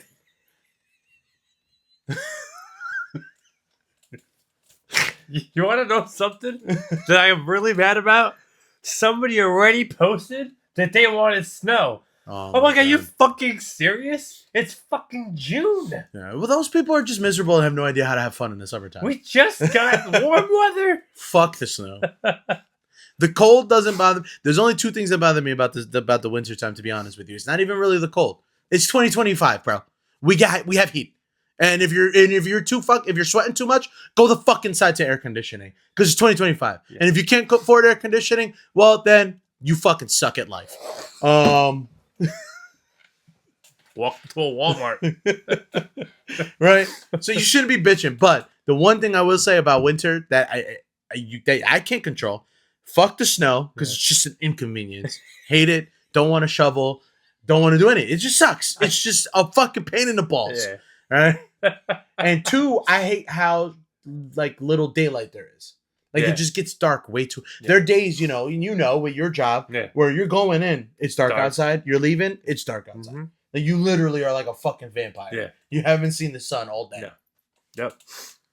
You want to know something that I am really mad about? Somebody already posted that they wanted snow. Oh my God, are you fucking serious? It's fucking June. Yeah, well, those people are just miserable and have no idea how to have fun in the summertime. We just got warm weather. Fuck the snow. The cold doesn't bother me. There's only 2 things that bother me about the winter time, to be honest with you. It's not even really the cold. It's 2025, bro. We have heat. And if you're sweating too much, go the fuck inside to air conditioning, because it's 2025. Yeah. And if you can't afford air conditioning, well, then you fucking suck at life. Walk to a Walmart. Right? So you shouldn't be bitching. But the one thing I will say about winter that I can't control, Fuck the snow because it's just an inconvenience. Hate it. Don't want to shovel. Don't want to do anything. It just sucks. It's just a fucking pain in the balls. Yeah. Right? And 2, I hate how like little daylight there is. Like it just gets dark way too. There are days, with your job where you're going in, it's dark outside. You're leaving, it's dark outside. Mm-hmm. Like you literally are like a fucking vampire. Yeah. You haven't seen the sun all day. No. Yep.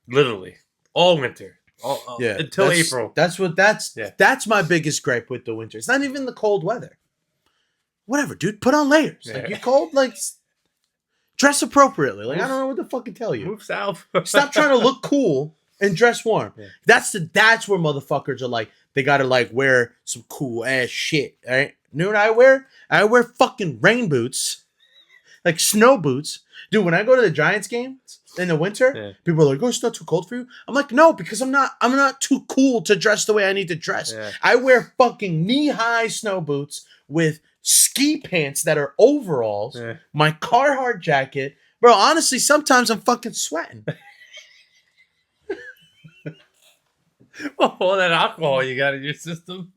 Literally. All winter. Until April. That's my biggest gripe with the winter. It's not even the cold weather. Whatever, dude. Put on layers. Yeah. Like you're cold, like dress appropriately. Like I don't know what the fuck to tell you. Move south. Stop trying to look cool and dress warm. Yeah. That's where motherfuckers are like they gotta like wear some cool ass shit. All right. You know what I wear? I wear fucking rain boots, like snow boots. Dude, when I go to the Giants games in the winter, people are like, "Oh, it's not too cold for you." I'm like, "No, because I'm not too cool to dress the way I need to dress." Yeah. I wear fucking knee-high snow boots with ski pants that are overalls, my Carhartt jacket. Bro, honestly, sometimes I'm fucking sweating. All that alcohol you got in your system.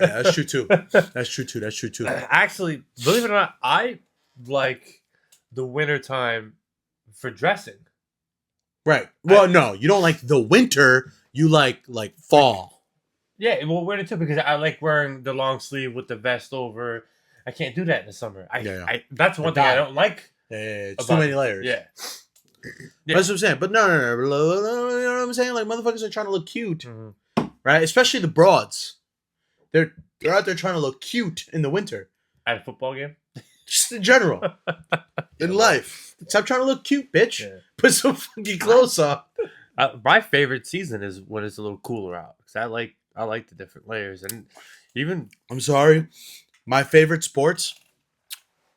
Yeah, that's true too. That's true too. Actually, believe it or not, I like the winter time for dressing. Right. Well, no, you don't like the winter. You like fall. Yeah, well, winter too because I like wearing the long sleeve with the vest over. I can't do that in the summer. That's one thing I don't like. Yeah, it's too many layers. Yeah. That's what I'm saying. But no. You know what I'm saying? Like motherfuckers are trying to look cute, right? Especially the broads. They're out there trying to look cute in the winter. At a football game? Just in general. In life. Stop trying to look cute, bitch. Yeah. Put some fucking clothes on. My favorite season is when it's a little cooler out. Because I like the different layers. And even... I'm sorry. My favorite sports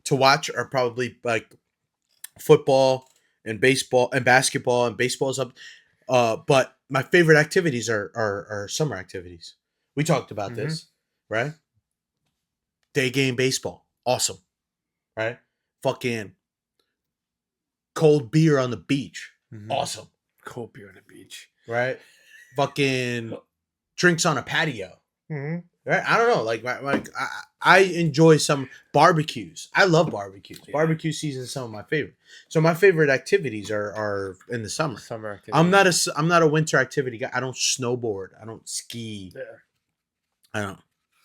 to watch are probably like football and baseball and basketball, and baseball is up. But my favorite activities are summer activities. We talked about this, right? Day game baseball. Awesome. Right? Fucking cold beer on the beach. Awesome. Cold beer on the beach. Right? Fucking drinks on a patio. Right? I don't know. Like I enjoy some barbecues. I love barbecues. Yeah. Barbecue season is some of my favorite. So my favorite activities are in the summer. Summer activities. I'm not a winter activity guy. I don't snowboard. I don't ski. Yeah. I don't.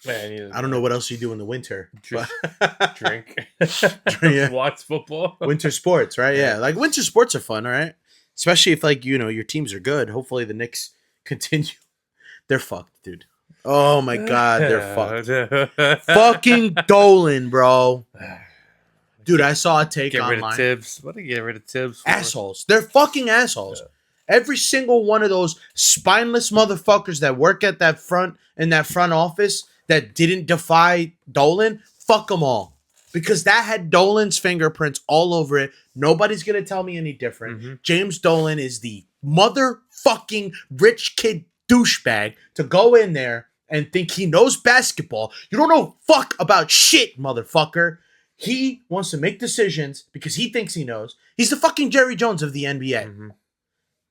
Man, I don't know what else you do in the winter. Drink. Yeah. Watch football. Winter sports, right? Yeah. Like winter sports are fun, right? Especially if like, your teams are good. Hopefully the Knicks continue. They're fucked, dude. Oh my God, they're fucked. Fucking Dolan, bro. Dude, I saw a take online. Get rid of Tibbs. What do you get rid of Tibbs for? Assholes. They're fucking assholes. Yeah. Every single one of those spineless motherfuckers that work at that front office that didn't defy Dolan, fuck them all. Because that had Dolan's fingerprints all over it. Nobody's going to tell me any different. James Dolan is the motherfucking rich kid douchebag to go in there and think he knows basketball. You don't know fuck about shit, motherfucker. He wants to make decisions because he thinks he knows. He's the fucking Jerry Jones of the NBA.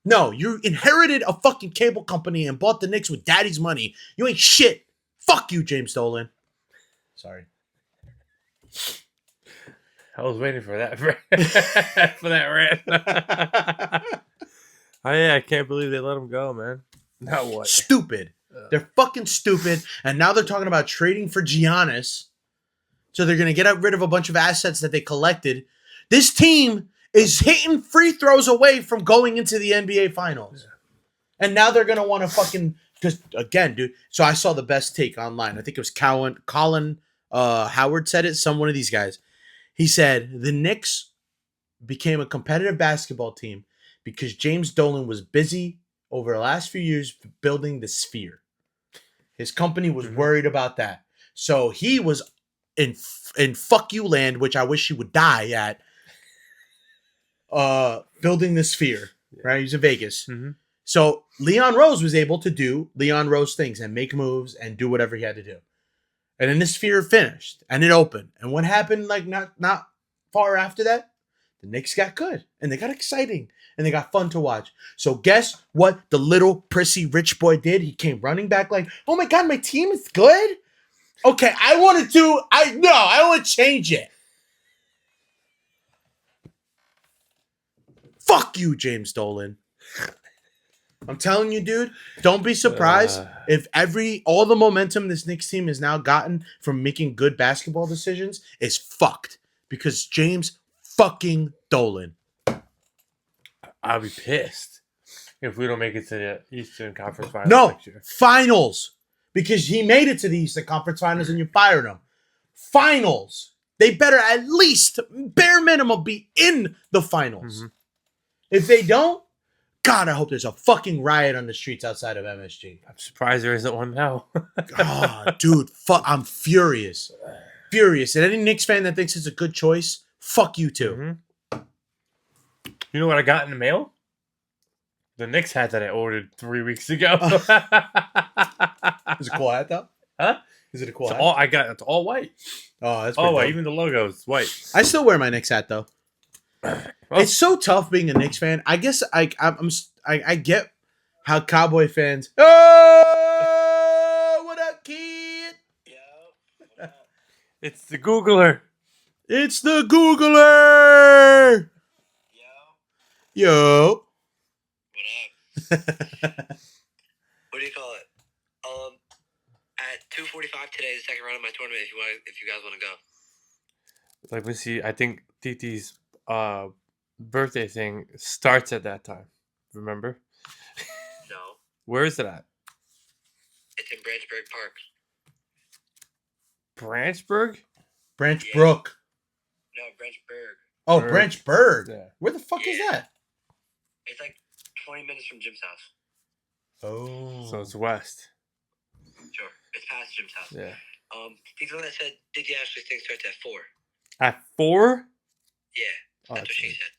No, you inherited a fucking cable company and bought the Knicks with daddy's money. You ain't shit. Fuck you, James Dolan. Sorry. I was waiting for that for that rant. Oh yeah, I can't believe they let him go, man. Now what? Stupid. They're fucking stupid. And now they're talking about trading for Giannis. So they're going to get rid of a bunch of assets that they collected. This team is hitting free throws away from going into the NBA Finals. Yeah. And now they're going to want to fucking... Because, again, dude... So I saw the best take online. I think it was Colin Howard said it. One of these guys. He said, the Knicks became a competitive basketball team because James Dolan was busy over the last few years building the Sphere. His company was worried about that. So he was in fuck you land, which I wish he would die at, building the Sphere, right? He's in Vegas. So Leon Rose was able to do Leon Rose things and make moves and do whatever he had to do. And then the Sphere finished and it opened. And what happened like not far after that? The The Knicks got good, and they got exciting, and they got fun to watch. So guess what the little prissy rich boy did? He came running back like, oh my God, my team is good? Okay, I want to change it. Fuck you, James Dolan. I'm telling you, dude, don't be surprised if all the momentum this Knicks team has now gotten from making good basketball decisions is fucked. Because James fucking Dolan. I'll be pissed if we don't make it to the Eastern Conference Finals next year. Finals. Because he made it to the Eastern Conference Finals and you fired him. Finals. They better at least, bare minimum, be in the finals. Mm-hmm. If they don't, God, I hope there's a fucking riot on the streets outside of MSG. I'm surprised there isn't one now. Dude, I'm furious. Furious. And any Knicks fan that thinks it's a good choice, fuck you too. Mm-hmm. You know what I got in the mail? The Knicks hat that I ordered 3 weeks ago. Is it a cool hat though? Huh? Is it a cool hat? It's all white. Oh, that's all white. Even the logo is white. I still wear my Knicks hat though. Well, it's so tough being a Knicks fan. I guess I get how Cowboy fans. Oh, what up, kid? Yo. It's the Googler. It's the Googler. Yo. What up? What do you call it? At 2:45 today, the second round of my tournament. If you guys want to go. Like we see, I think Titi's birthday thing starts at that time. Remember? No. Where is it at? It's in Branchburg Park. Branchburg? Branchbrook. No, Branchburg. Oh, Branchburg. Yeah. Where the fuck is that? It's like 20 minutes from Jim's house. Oh. So it's west. Sure. It's past Jim's house. Yeah. He's the one that said, did you actually think starts at 4? At 4? Yeah. That's what she said.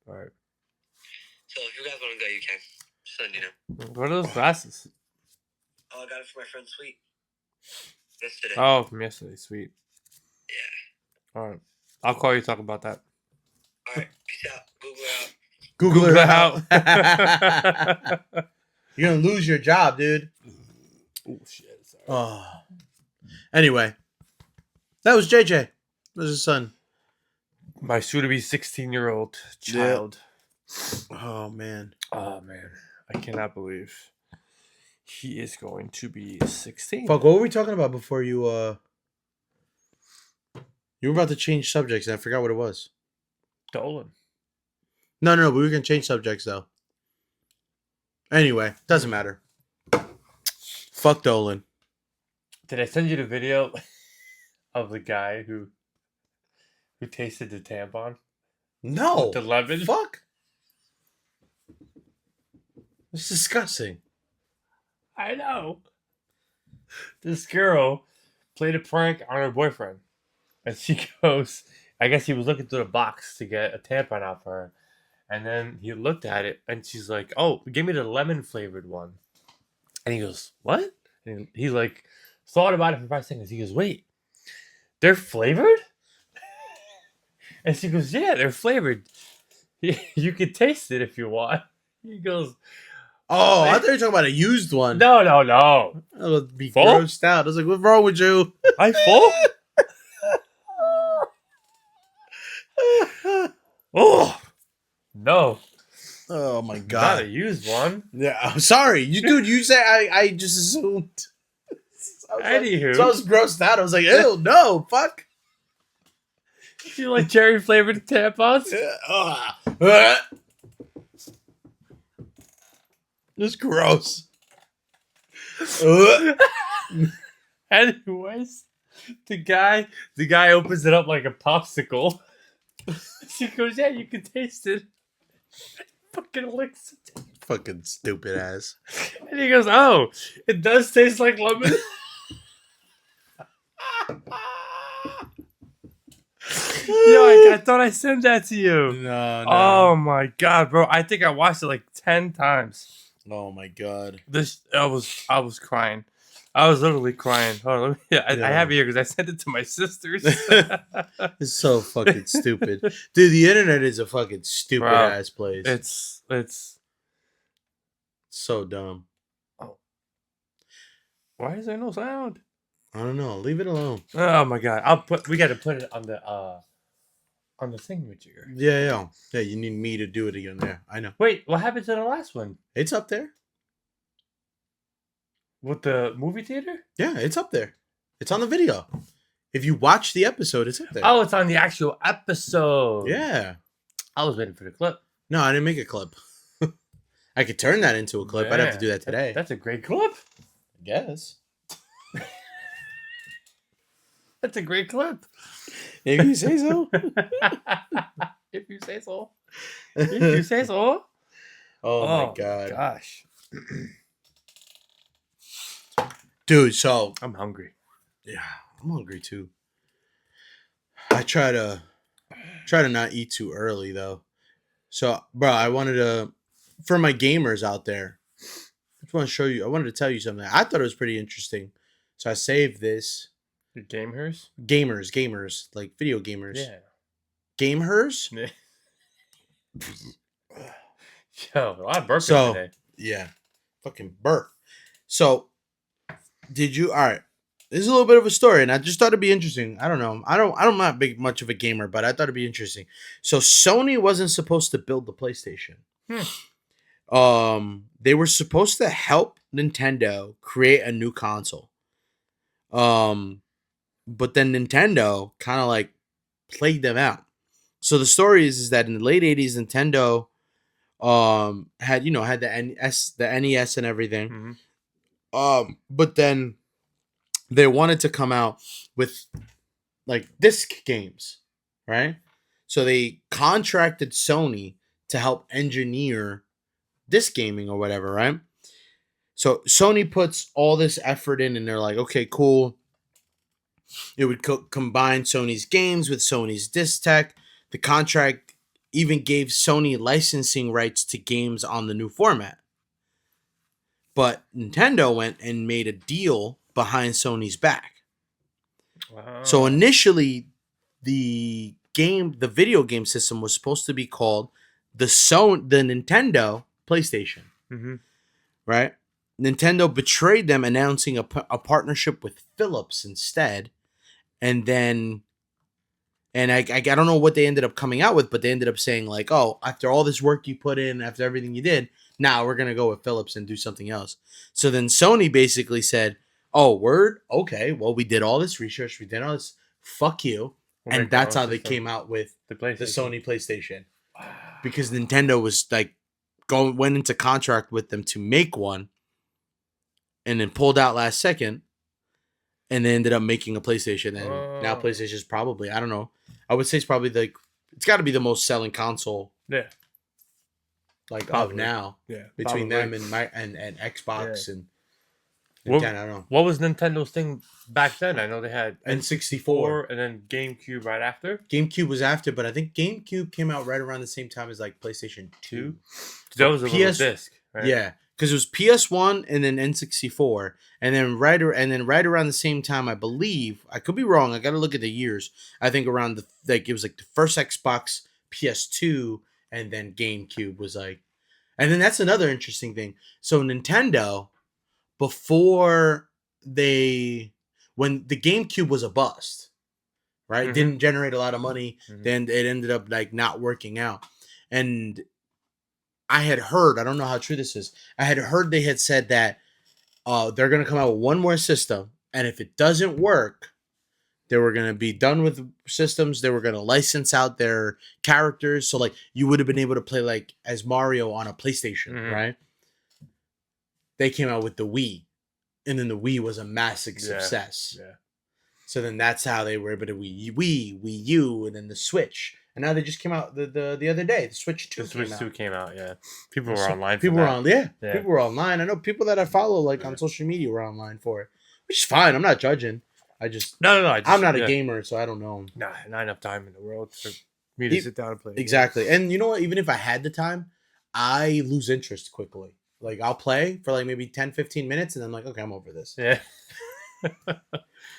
All right. So if you guys want to go, you can. Just letting you know. What are those glasses? Oh, I got it from my friend Sweet. Yesterday. Oh, from yesterday. Sweet. Yeah. All right. I'll call you to talk about that. All right. Peace out. Google her out. You're going to lose your job, dude. Oh, shit. Sorry. Oh. Anyway. That was JJ. That was his son. My soon-to-be 16-year-old child. Yep. Oh, man. Oh, man. I cannot believe he is going to be 16. Fuck, what were we talking about before you, You were about to change subjects, and I forgot what it was. Dolan. No, we were going to change subjects, though. Anyway, doesn't matter. Fuck Dolan. Did I send you the video of the guy who tasted the tampon? No. The lemon? Fuck. It's disgusting. I know. This girl played a prank on her boyfriend. And she goes, I guess he was looking through the box to get a tampon out for her. And then he looked at it and she's like, oh, give me the lemon flavored one. And he goes, what? And he like thought about it for 5 seconds. He goes, wait, they're flavored? And she goes, yeah, they're flavored. You can taste it if you want. He goes, oh, I thought you were talking about a used one. No. I would be full? Grossed out. I was like, what's wrong with you? I full? Oh, no. Oh, my God. Not a used one. Yeah, I'm sorry. You said I just assumed. Anywho. So I was grossed out. I was like, ew, no, fuck. You like cherry flavored tampons? It's gross. Anyways, the guy opens it up like a popsicle. She goes, yeah, you can taste it. Fucking licks it. Fucking stupid ass. And he goes, oh, it does taste like lemon. Yo, I thought I sent that to you. No. Oh my God, bro. I think I watched it like 10 times. Oh my god. I was crying. I was literally crying. Hold on, I have it here because I sent it to my sisters. It's so fucking stupid, dude. The internet is a fucking stupid ass place. It's so dumb. Oh, why is there no sound? I don't know. Leave it alone. Oh my god! We got to put it on the thingamajigger. Yeah. You need me to do it again. Yeah, I know. Wait, what happened to the last one? It's up there. With the movie theater? Yeah, it's up there. It's on the video. If you watch the episode, it's up there. Oh, it's on the actual episode. Yeah. I was waiting for the clip. No, I didn't make a clip. I could turn that into a clip. I'd have to do that today. That's a great clip. I guess. That's a great clip. If you say so. If you say so. If you say so. Oh my god. Gosh. Dude, so I'm hungry. Yeah, I'm hungry too. I try to not eat too early though. So, bro, I wanted to, for my gamers out there, I just want to show you. I wanted to tell you something. I thought it was pretty interesting, so I saved this. The gamers, like video gamers. Yeah. Gamers. Yeah. Yo, a lot of burping today. Yeah, fucking burp. So, did you? All right. This is a little bit of a story, and I just thought it'd be interesting. I don't know. I'm not much of a gamer, but I thought it'd be interesting. So Sony wasn't supposed to build the PlayStation. They were supposed to help Nintendo create a new console. But then Nintendo kind of like played them out. So the story is that in the late 80s, Nintendo had the NES and everything. Mm-hmm. But then they wanted to come out with like disc games, right? So they contracted Sony to help engineer disc gaming or whatever, right? So Sony puts all this effort in and they're like, okay, cool. It would combine Sony's games with Sony's disc tech. The contract even gave Sony licensing rights to games on the new format. But Nintendo went and made a deal behind Sony's back. Wow. So initially, the video game system was supposed to be called the Nintendo PlayStation. Mm-hmm. Right? Nintendo betrayed them, announcing a partnership with Philips instead. And then, I don't know what they ended up coming out with, but they ended up saying like, oh, after all this work you put in, after everything you did, now we're going to go with Philips and do something else. So then Sony basically said, oh, word? Okay, well, we did all this research. We did all this. Fuck you. And that's how they came out with the Sony PlayStation. Because Nintendo was like, went into contract with them to make one and then pulled out last second. And they ended up making a PlayStation. And now PlayStation is probably, I don't know. I would say it's probably it's got to be the most selling console. Yeah. Like of now. Yeah. Between them and Xbox and I don't know. What was Nintendo's thing back then? I know they had N64 and then GameCube right after. GameCube was after, but I think GameCube came out right around the same time as like PlayStation 2. That was a little disc, right? Yeah, because it was PS1 and then N64, and then right around the same time, I believe. I could be wrong. I got to look at the years. I think around it was like the first Xbox, PS2, and then GameCube was like, and then that's another interesting thing. So Nintendo, before when the GameCube was a bust, right? Mm-hmm. Didn't generate a lot of money. Mm-hmm. Then it ended up like not working out. And I had heard, I don't know how true this is. I had heard they had said that they're going to come out with one more system. And if it doesn't work, they were going to be done with systems. They were going to license out their characters. So like you would have been able to play like as Mario on a PlayStation, mm-hmm. right? They came out with the Wii, and then the Wii was a massive success. Yeah. So then that's how they were able to Wii U, and then the Switch. And now they just came out the other day. The Switch 2 came out, yeah. People were online for People that. People were online. I know people that I follow like on social media were online for it. Which is fine. I'm not judging. I just... No. I'm not a gamer, so I don't know. Nah, not enough time in the world for me to sit down and play. Exactly. And you know what? Even if I had the time, I lose interest quickly. Like I'll play for like maybe 10, 15 minutes, and then I'm like, okay, I'm over this. Yeah.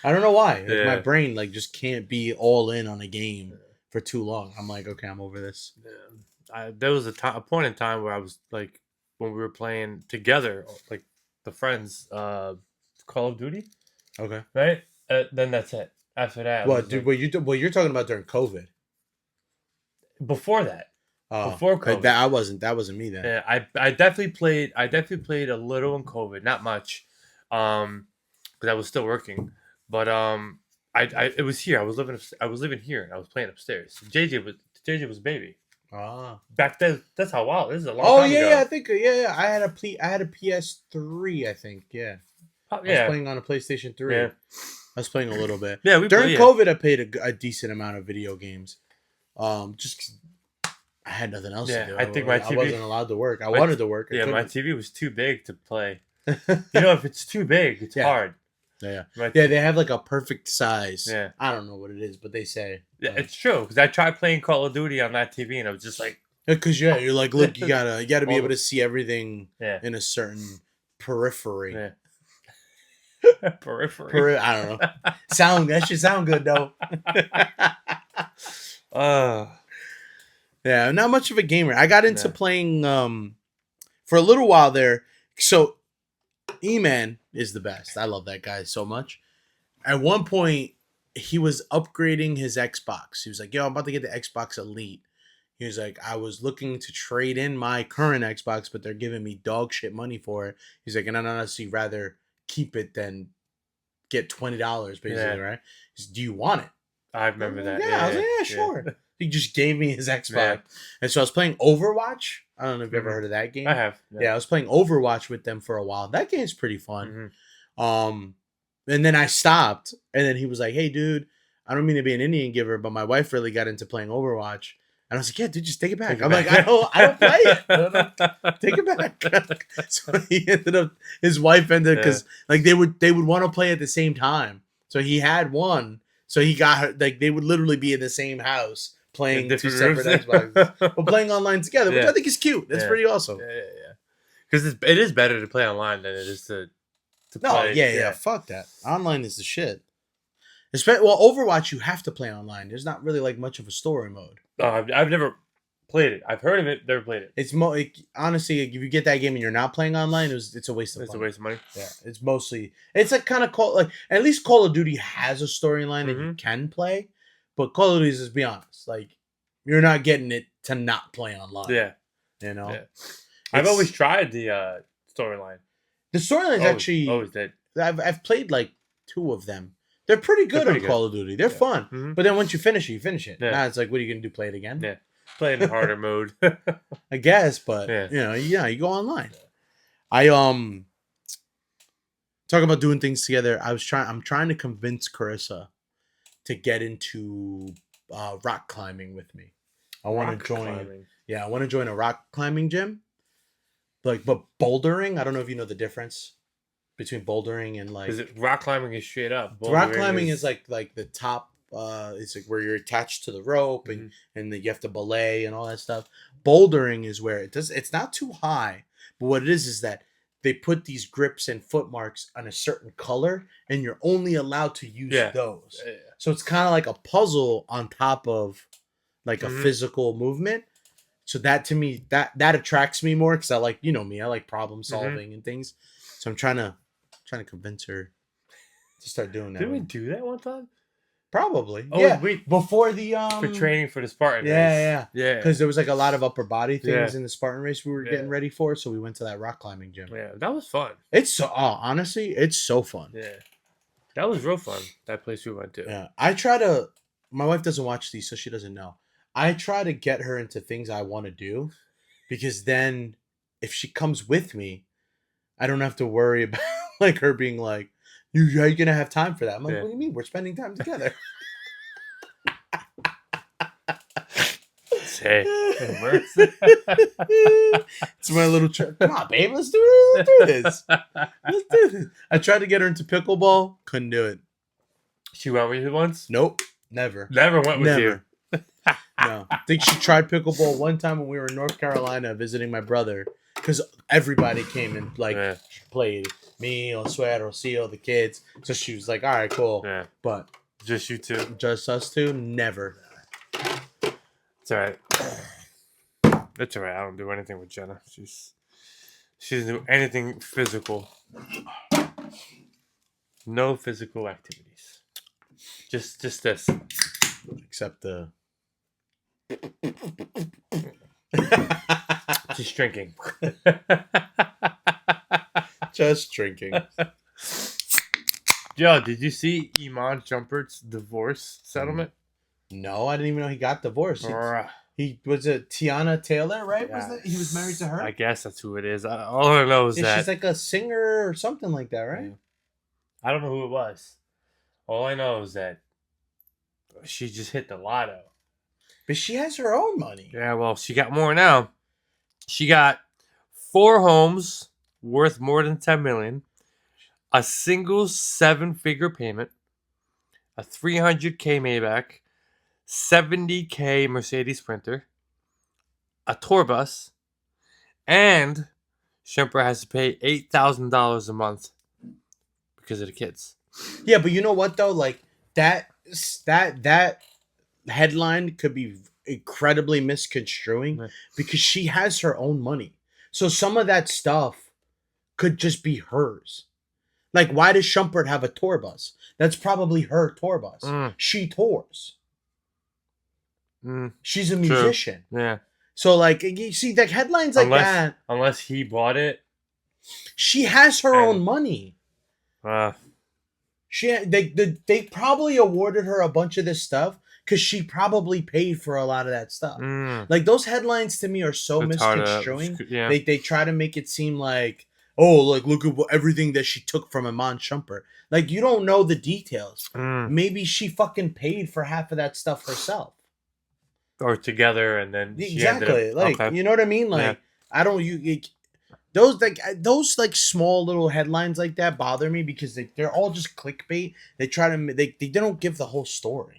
I don't know why. Like my brain like just can't be all in on a game for too long. I'm like, okay, I'm over this. Yeah. There was a point in time where I was like, when we were playing together, like the friends, Call of Duty. Okay. Right. Then that's it. After that, What, dude? What you're talking about during COVID? Before that. Oh, before COVID. That wasn't me then. Yeah, I definitely played. I definitely played a little in COVID, not much, because I was still working. But it was here. I was living here, and I was playing upstairs. JJ was a baby. Ah, back then. That's how wild. This is a long time ago. Yeah. I think I had a PS3. I think I was playing on a PlayStation 3. Yeah. I was playing a little bit. Yeah, during COVID, I played a decent amount of video games. Just 'cause I had nothing else to do. I think my TV, I wasn't allowed to work. I wanted to work. My TV was too big to play. If it's too big, it's hard. Yeah. They have like a perfect size. Yeah. I don't know what it is, but they say. Yeah, it's true. Because I tried playing Call of Duty on that TV, and I was just like. Because you're like, look, you gotta be able to see everything in a certain periphery. Yeah. Periphery. I don't know. That should sound good though. Yeah, not much of a gamer. I got into playing for a little while there. So E-Man is the best. I love that guy so much. At one point, he was upgrading his Xbox. He was like, yo, I'm about to get the Xbox Elite. He was like, I was looking to trade in my current Xbox, but they're giving me dog shit money for it. He's like, and I'd honestly rather keep it than get $20, basically, right? He said, do you want it? I remember that. Yeah, I was like, yeah, sure. He just gave me his Xbox. Yeah. And so I was playing Overwatch. I don't know if you've ever heard of that game. I have. Yeah, I was playing Overwatch with them for a while. That game's pretty fun. Mm-hmm. And then I stopped. And then he was like, hey, dude, I don't mean to be an Indian giver, but my wife really got into playing Overwatch. And I was like, yeah, dude, just take it back. Like, I don't play it. Take it back. So he ended up, his wife ended, because like they would want to play at the same time. So he had one. So he got her, like they would literally be in the same house playing two separate Xboxes, but playing online together, which I think is cute. That's pretty awesome. Yeah. Because it is better to play online than it is to play. Yeah. Fuck that. Online is the shit. Well, Overwatch you have to play online. There's not really like much of a story mode. I've never played it. I've heard of it. Never played it. It's honestly, if you get that game and you're not playing online, it's a waste of money. It's a waste of money. Yeah, it's like kind of like at least Call of Duty has a storyline that you can play, but Call of Duty, let's be honest, like you're not getting it to not play online. Yeah, Yeah. I've always tried the storyline. The storyline is actually always did. I've played like 2 of them. They're pretty good on Call of Duty. They're fun. Mm-hmm. But then once you finish it, you finish it. Yeah. Now it's like, what are you going to do? Play it again? Yeah. Play it in harder mode. I guess, but you go online. I talk about doing things together. I'm trying to convince Carissa to get into rock climbing with me. I want to join. Climbing. Yeah, I want to join a rock climbing gym. But bouldering, I don't know if you know the difference between bouldering and like. Is it rock climbing is straight up? Rock climbing is like the top. It's like where you're attached to the rope and you have to belay and all that stuff. Bouldering is where it's not too high, but what it is that they put these grips and foot marks on a certain color, and you're only allowed to use those. Yeah. So it's kind of like a puzzle on top of like a physical movement. So that to me that attracts me more because I like me, I like problem solving and things. So I'm trying to convince her to start doing that. Did we do that one time? Probably. Oh, yeah. Before the for training for the Spartan race. Yeah. Because there was like a lot of upper body things in the Spartan race we were getting ready for, so we went to that rock climbing gym. Yeah, that was fun. It's honestly, it's so fun. Yeah. That was real fun. That place we went to. Yeah. My wife doesn't watch these, so she doesn't know. I try to get her into things I want to do, because then if she comes with me, I don't have to worry about like her being like, "Are you gonna have time for that?" I'm like, "What do you mean? We're spending time together." It's my little trip. Come on, babe, let's do this. I tried to get her into pickleball, couldn't do it. She went with you once? Nope, never. Never went with you. No, I think she tried pickleball one time when we were in North Carolina visiting my brother, because everybody came and like played. Me, Oswald, Rocio, the kids. So she was like, all right, cool. Yeah. But just you two? Just us two? Never. It's all right. It's all right. I don't do anything with Jenna. She doesn't do anything physical. No physical activities. Just this. Except the... Just drinking. Just drinking. Yo, did you see Iman Shumpert's divorce settlement? No, I didn't even know he got divorced. He was a Tiana Taylor, right? Yeah. He was married to her? I guess that's who it is. All I know is that she's like a singer or something like that, right? Yeah. I don't know who it was. All I know is that she just hit the lotto. But she has her own money. Yeah, well, she got more now. She got 4 homes worth more than $10 million, a single 7-figure payment, a $300K Maybach, $70K Mercedes Sprinter, a tour bus, and Shumpert has to pay $8,000 a month because of the kids. Yeah, but you know what though? Like that headline could be incredibly misconstruing because she has her own money. So some of that stuff could just be hers. Like, why does Shumpert have a tour bus? That's probably her tour bus. She tours. She's a musician. True. Yeah. So, like, you see, like headlines like that. Unless he bought it. She has her own money. They probably awarded her a bunch of this stuff because she probably paid for a lot of that stuff. Like, those headlines to me are so misconstruing. Yeah. They try to make it seem like, oh, like, look at everything that she took from Iman Shumpert. Like, you don't know the details. Maybe she fucking paid for half of that stuff herself. Or together, and then exactly. Like, you know what I mean? Like, I don't... Those small little headlines like that bother me because they're all just clickbait. They try to... They don't give the whole story.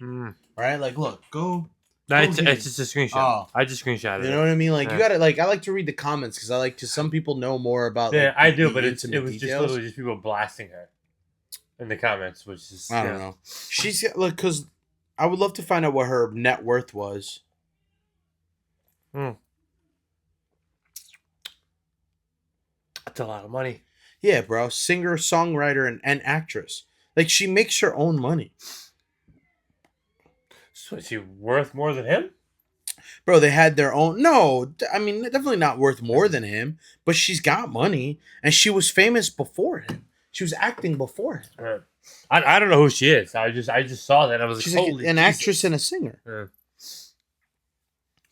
Right? Like, look, go... It's just a screenshot. Oh. I just screenshotted it. You know what I mean? Like, you gotta, like, I like to read the comments because I like to, some people know more about, yeah, like, I do, but it was details. just literally just people blasting her in the comments, which is... I don't know. She's, look, because I would love to find out what her net worth was. That's a lot of money. Yeah, bro. Singer, songwriter, and actress. Like, she makes her own money. So is she worth more than him? Bro, they had their own... No, I mean, definitely not worth more than him, but she's got money, and she was famous before him. She was acting before him. I don't know who she is. I just saw that. I was she's like, like holy an Jesus. Actress and a singer.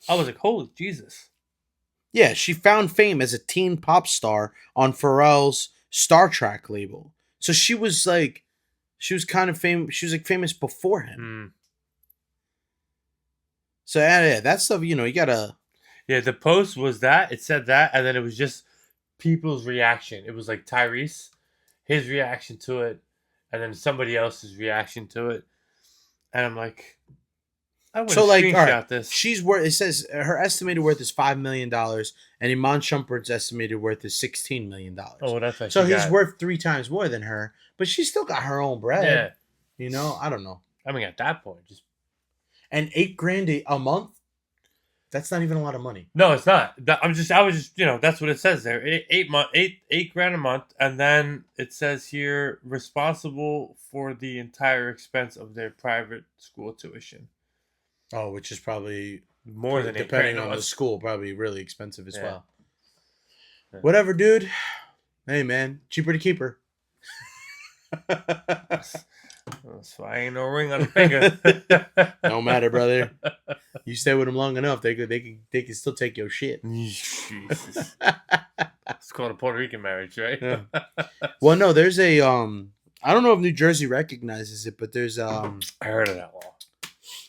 I was like, holy Jesus. Yeah, she found fame as a teen pop star on Pharrell's Star Trek label. So she was kind of famous. She was like famous before him. So yeah, that stuff, you gotta... Yeah, the post was that. It said that, and then it was just people's reaction. It was like Tyrese, his reaction to it, and then somebody else's reaction to it. And I'm like... So, like, all right, this. She's worth... It says her estimated worth is $5 million, and Iman Shumpert's estimated worth is $16 million. Oh, that's like... So he's worth 3 times more than her, but she's still got her own bread. Yeah. I don't know. I mean, at that point, just... And $8,000 a month? That's not even a lot of money. No, it's not. I was just, that's what it says there. $8,000 a month, and then it says here, responsible for the entire expense of their private school tuition. Oh, which is probably more than depending on the school, probably really expensive as well. Yeah. Whatever, dude. Hey, man, cheaper to keep her. That's why ain't no ring on the finger. No matter, brother. You stay with them long enough, they can still take your shit. Jesus. It's called a Puerto Rican marriage, right? Yeah. Well, no, there's a I don't know if New Jersey recognizes it, but there's I heard of that law.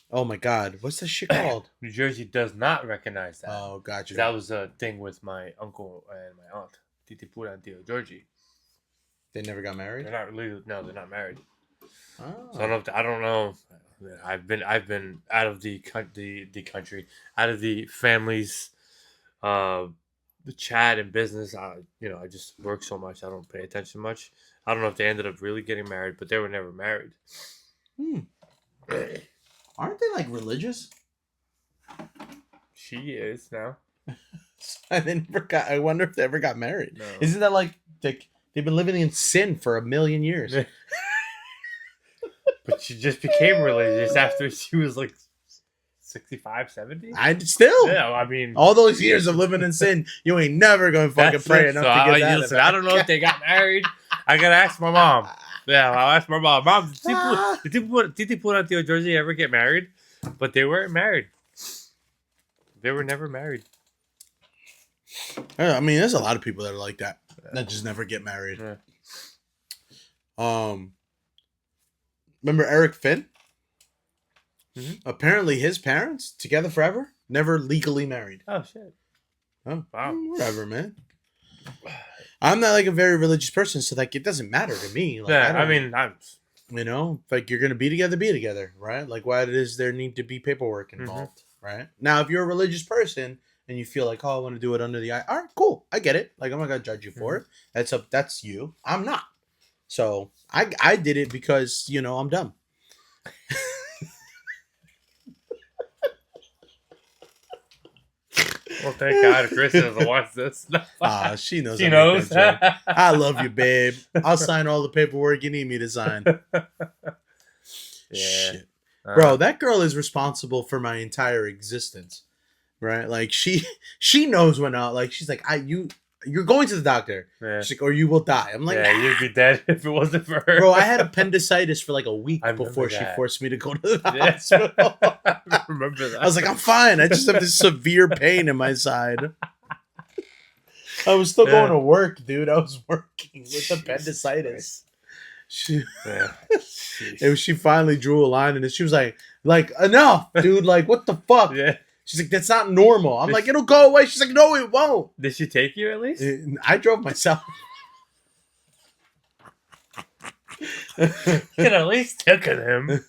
Oh my God, what's that shit called? New Jersey does not recognize that. Oh, gotcha. That was a thing with my uncle and my aunt, Titi Pura and Tio Georgie. They never got married? They're not really. No, they're not married. Oh. So I don't know. I've been out of the country, out of the family's the chat and business, I just work so much. I don't pay attention much. I don't know if they ended up really getting married, but they were never married. Aren't they like religious? She is now. I wonder if they ever got married. No. Isn't that like they've been living in sin for 1,000,000 years? But she just became religious after she was like 65, 70? I still. Yeah, I mean, all those years of living in sin, you ain't never gonna fucking pray enough to get that. Listen, I don't know if they got married. I gotta ask my mom. Yeah, I'll ask my mom. Mom, did people out New Jersey ever get married? But they weren't married. They were never married. I mean, there's a lot of people that are like that just never get married. Yeah. Remember Eric Finn? Mm-hmm. Apparently, his parents together forever, never legally married. Oh shit! Oh wow. Whatever, man. I'm not like a very religious person, so like it doesn't matter to me. Like, yeah, I'm. Like you're gonna be together, right? Like why does there need to be paperwork involved, right? Now, if you're a religious person and you feel like, oh, I want to do it under the eye, all right, cool, I get it. Like I'm not gonna judge you for it. That's you. I'm not. So I did it because I'm dumb. Well, thank God Chris doesn't watch this. She knows. She knows. I love you, babe. I'll sign all the paperwork you need me to sign. Yeah. Shit. Bro, that girl is responsible for my entire existence. Right? Like she knows when she's like, you're going to the doctor. Yeah. She's like, or you will die. I'm like, you'd be dead if it wasn't for her. Bro, I had appendicitis for like a week before she forced me to go to the hospital. I remember that. I was like, I'm fine. I just have this severe pain in my side. I was still going to work, dude. I was working with appendicitis. She finally drew a line, and she was like enough, dude. Like, what the fuck? Yeah. She's like, that's not normal. I'm like, it'll go away. She's like, no, it won't. Did she take you at least? I drove myself. You could at least taken him.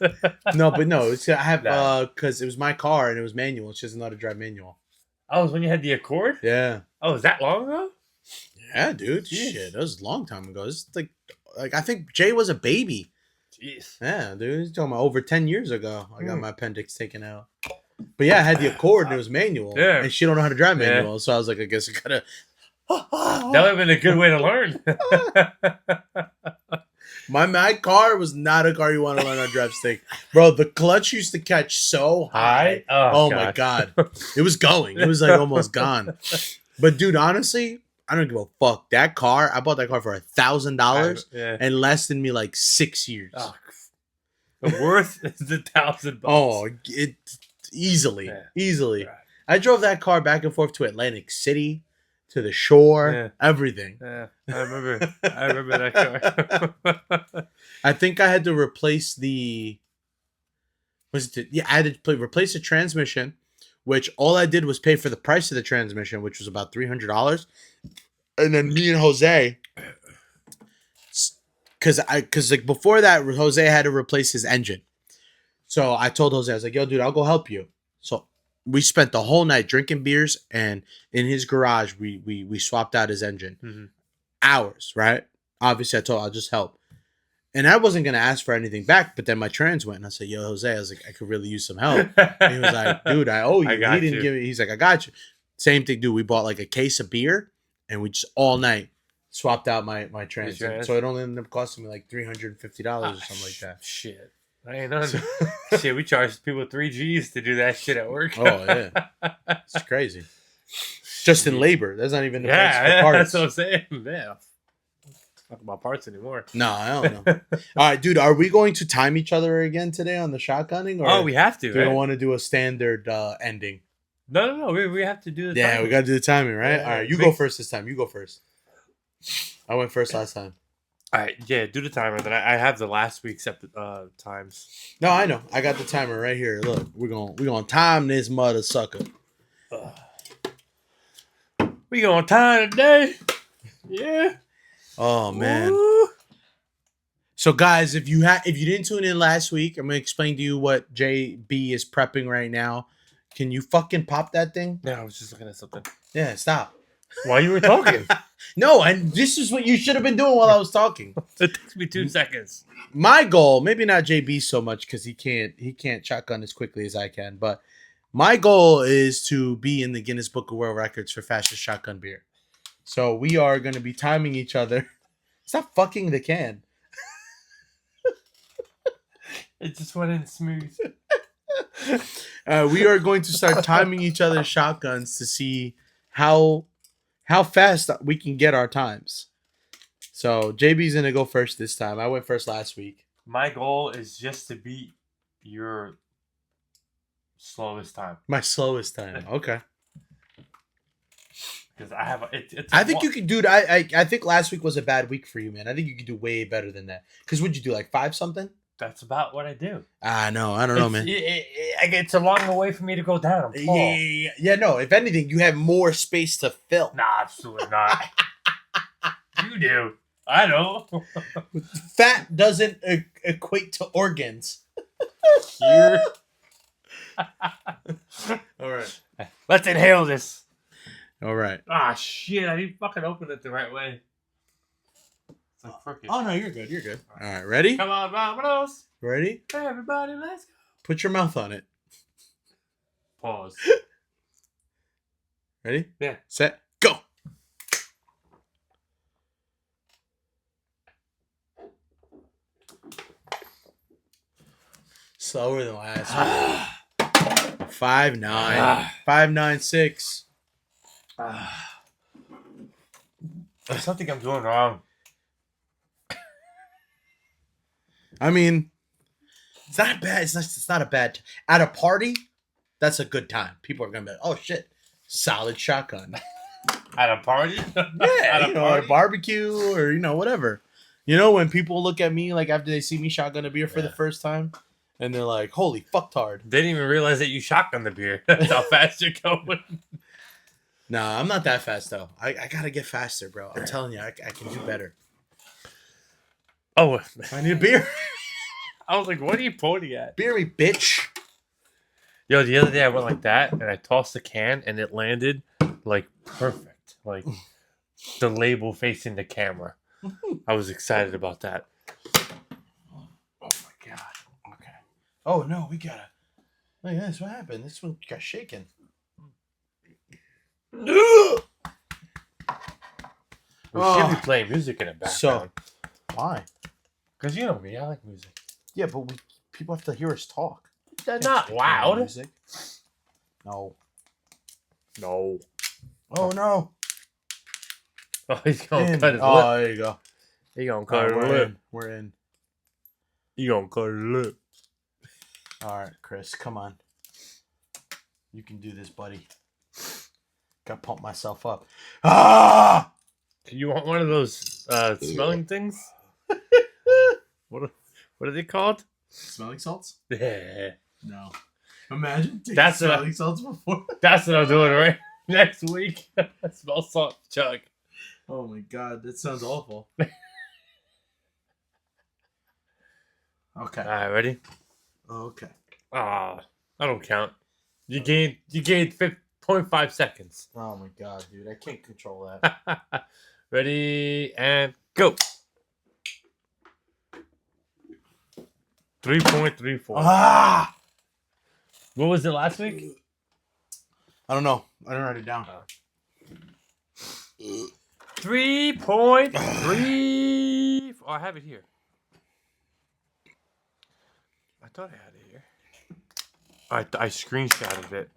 No. I have because it was my car and it was manual. She doesn't know how to drive manual. Oh, it was when you had the Accord? Yeah. Oh, was that long ago? Yeah, dude. Jeez. Shit, that was a long time ago. It's like I think Jay was a baby. Jeez. Yeah, dude. He's talking about over 10 years ago. I got my appendix taken out. But yeah, I had the Accord and it was manual. Yeah. And she don't know how to drive manual. Yeah. So I was like, I guess I gotta. That would have been a good way to learn. My car was not a car you want to learn how to drive stick. Bro, the clutch used to catch so high. Oh my God. It was going. It was like almost gone. But dude, honestly, I don't give a fuck. That car, I bought that car for $1,000 and lasted me like 6 years. Oh, the worth is $1,000. Oh, easily. Right. I drove that car back and forth to Atlantic City, to the shore, everything. Yeah, I remember that car. I think I had to replace I had to replace the transmission, which all I did was pay for the price of the transmission, which was about $300. And then me and Jose, because like before that, Jose had to replace his engine. So I told Jose, I was like, yo, dude, I'll go help you. So we spent the whole night drinking beers, and in his garage, we swapped out his engine. Mm-hmm. Hours, right? Obviously, I told him I'll just help. And I wasn't going to ask for anything back, but then my trans went, and I said, yo, Jose, I was like, I could really use some help. And he was like, dude, I owe you. He didn't give me. He's like, I got you. Same thing, dude. We bought like a case of beer, and we just all night swapped out my trans. So it only ended up costing me like $350 or something like that. Shit. I ain't none. Shit, we charged people 3 G's to do that shit at work. Oh, yeah. It's crazy. Just in labor. That's not even the price for parts. That's what I'm saying. Yeah. Talk about parts anymore. No, I don't know. All right, dude, are we going to time each other again today on the shotgunning? Or we have to. Do we want to do a standard ending? No. We have to do the timing. Yeah, we got to do the timing, right? Yeah, all right, you go first this time. You go first. I went first last time. All right, yeah, do the timer. Then I have the last week's times. No, I know. I got the timer right here. Look, we're gonna time this mother sucker. We gonna time today. Yeah. Oh man. Woo. So guys, if you didn't tune in last week, I'm gonna explain to you what JB is prepping right now. Can you fucking pop that thing? No, I was just looking at something. Yeah, stop. While you were talking. No, and this is what you should have been doing while I was talking. It takes me 2 seconds. My goal, maybe not JB so much because he can't shotgun as quickly as I can, but my goal is to be in the Guinness Book of World Records for fastest shotgun beer. So we are going to be timing each other. Stop fucking the can. It just went in smooth. We are going to start timing each other's shotguns to see how fast we can get our times. So JB's gonna go first this time. I went first last week. My goal is just to beat your slowest time. My slowest time. Okay. Because I have I think you could, dude. I think last week was a bad week for you, man. I think you could do way better than that. Because what'd you do, like 5 something? That's about what I do. No, I don't know, man. It's a long way for me to go down. I'm tall. Yeah, no. If anything, you have more space to fill. Nah, absolutely not. You do. I know. Fat doesn't equate to organs. Here. All right. Let's inhale this. All right. Ah, shit. I didn't fucking open it the right way. It's like crooked. Oh, no, you're good. You're good. All right. Ready? Come on, vamonos. Ready? Everybody, let's go. Put your mouth on it. Pause. Ready? Yeah. Set. Go. Slower than last week. 5'9". 5'9", 6". There's something I'm doing wrong. I mean, it's not bad. It's not a bad. At a party, that's a good time. People are gonna be like, "Oh shit, solid shotgun." At a party? Yeah, at a barbecue or whatever. When people look at me like after they see me shotgun a beer for the first time, and they're like, "Holy fucktard!" They didn't even realize that you shotgun the beer. That's how fast you're going. Nah, I'm not that fast though. I gotta get faster, bro. I'm telling you, I can do better. Oh, I need a beer. I was like, what are you pointing at? Beer me, bitch. Yo, the other day I went like that, and I tossed the can, and it landed like perfect. Like the label facing the camera. I was excited about that. Oh my god. Okay. Oh no, we gotta. Look at this. What happened? This one got shaken. We should be playing music in the background. Why? Because you know me, I like music. Yeah, but people have to hear us talk. They're not loud. Music. No. No. Oh no. Oh, he's gonna In. cut his lip. Oh, there you go. He gonna cut his We're lip. in. We're in. He gonna cut his lip. All right, Chris, come on. You can do this, buddy. Gotta pump myself up. Ah! You want one of those smelling things? What are they called? Smelling salts? Yeah. No. Imagine taking That's smelling salts before. That's what I'm doing right next week. Smell salt chug. Oh my god, that sounds awful. Okay. All right, ready? Okay. Ah, I don't count. You gained 0.5 seconds. Oh my god, dude, I can't control that. Ready and go. 3.34. Ah! What was it last week? I don't know. I didn't write it down. 3.3. Oh, I have it here. I thought I had it here. I screenshotted it.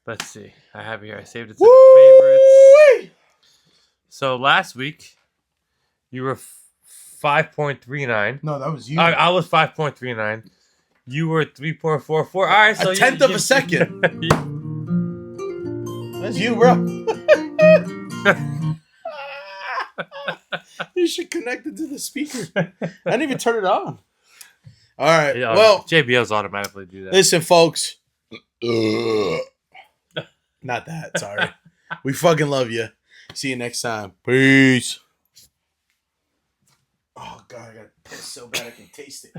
Let's see. I have it here. I saved it to the favorites. So last week, you were 5.39. No, that was you. I was 5.39. You were 3.44. All right, so a tenth of a second. That's you, bro. You should connect it to the speaker. I didn't even turn it on. All right. Yeah, well, JBL's automatically do that. Listen, folks. Not that. Sorry. We fucking love you. See you next time. Peace. Oh, God. I got to piss so bad I can taste it.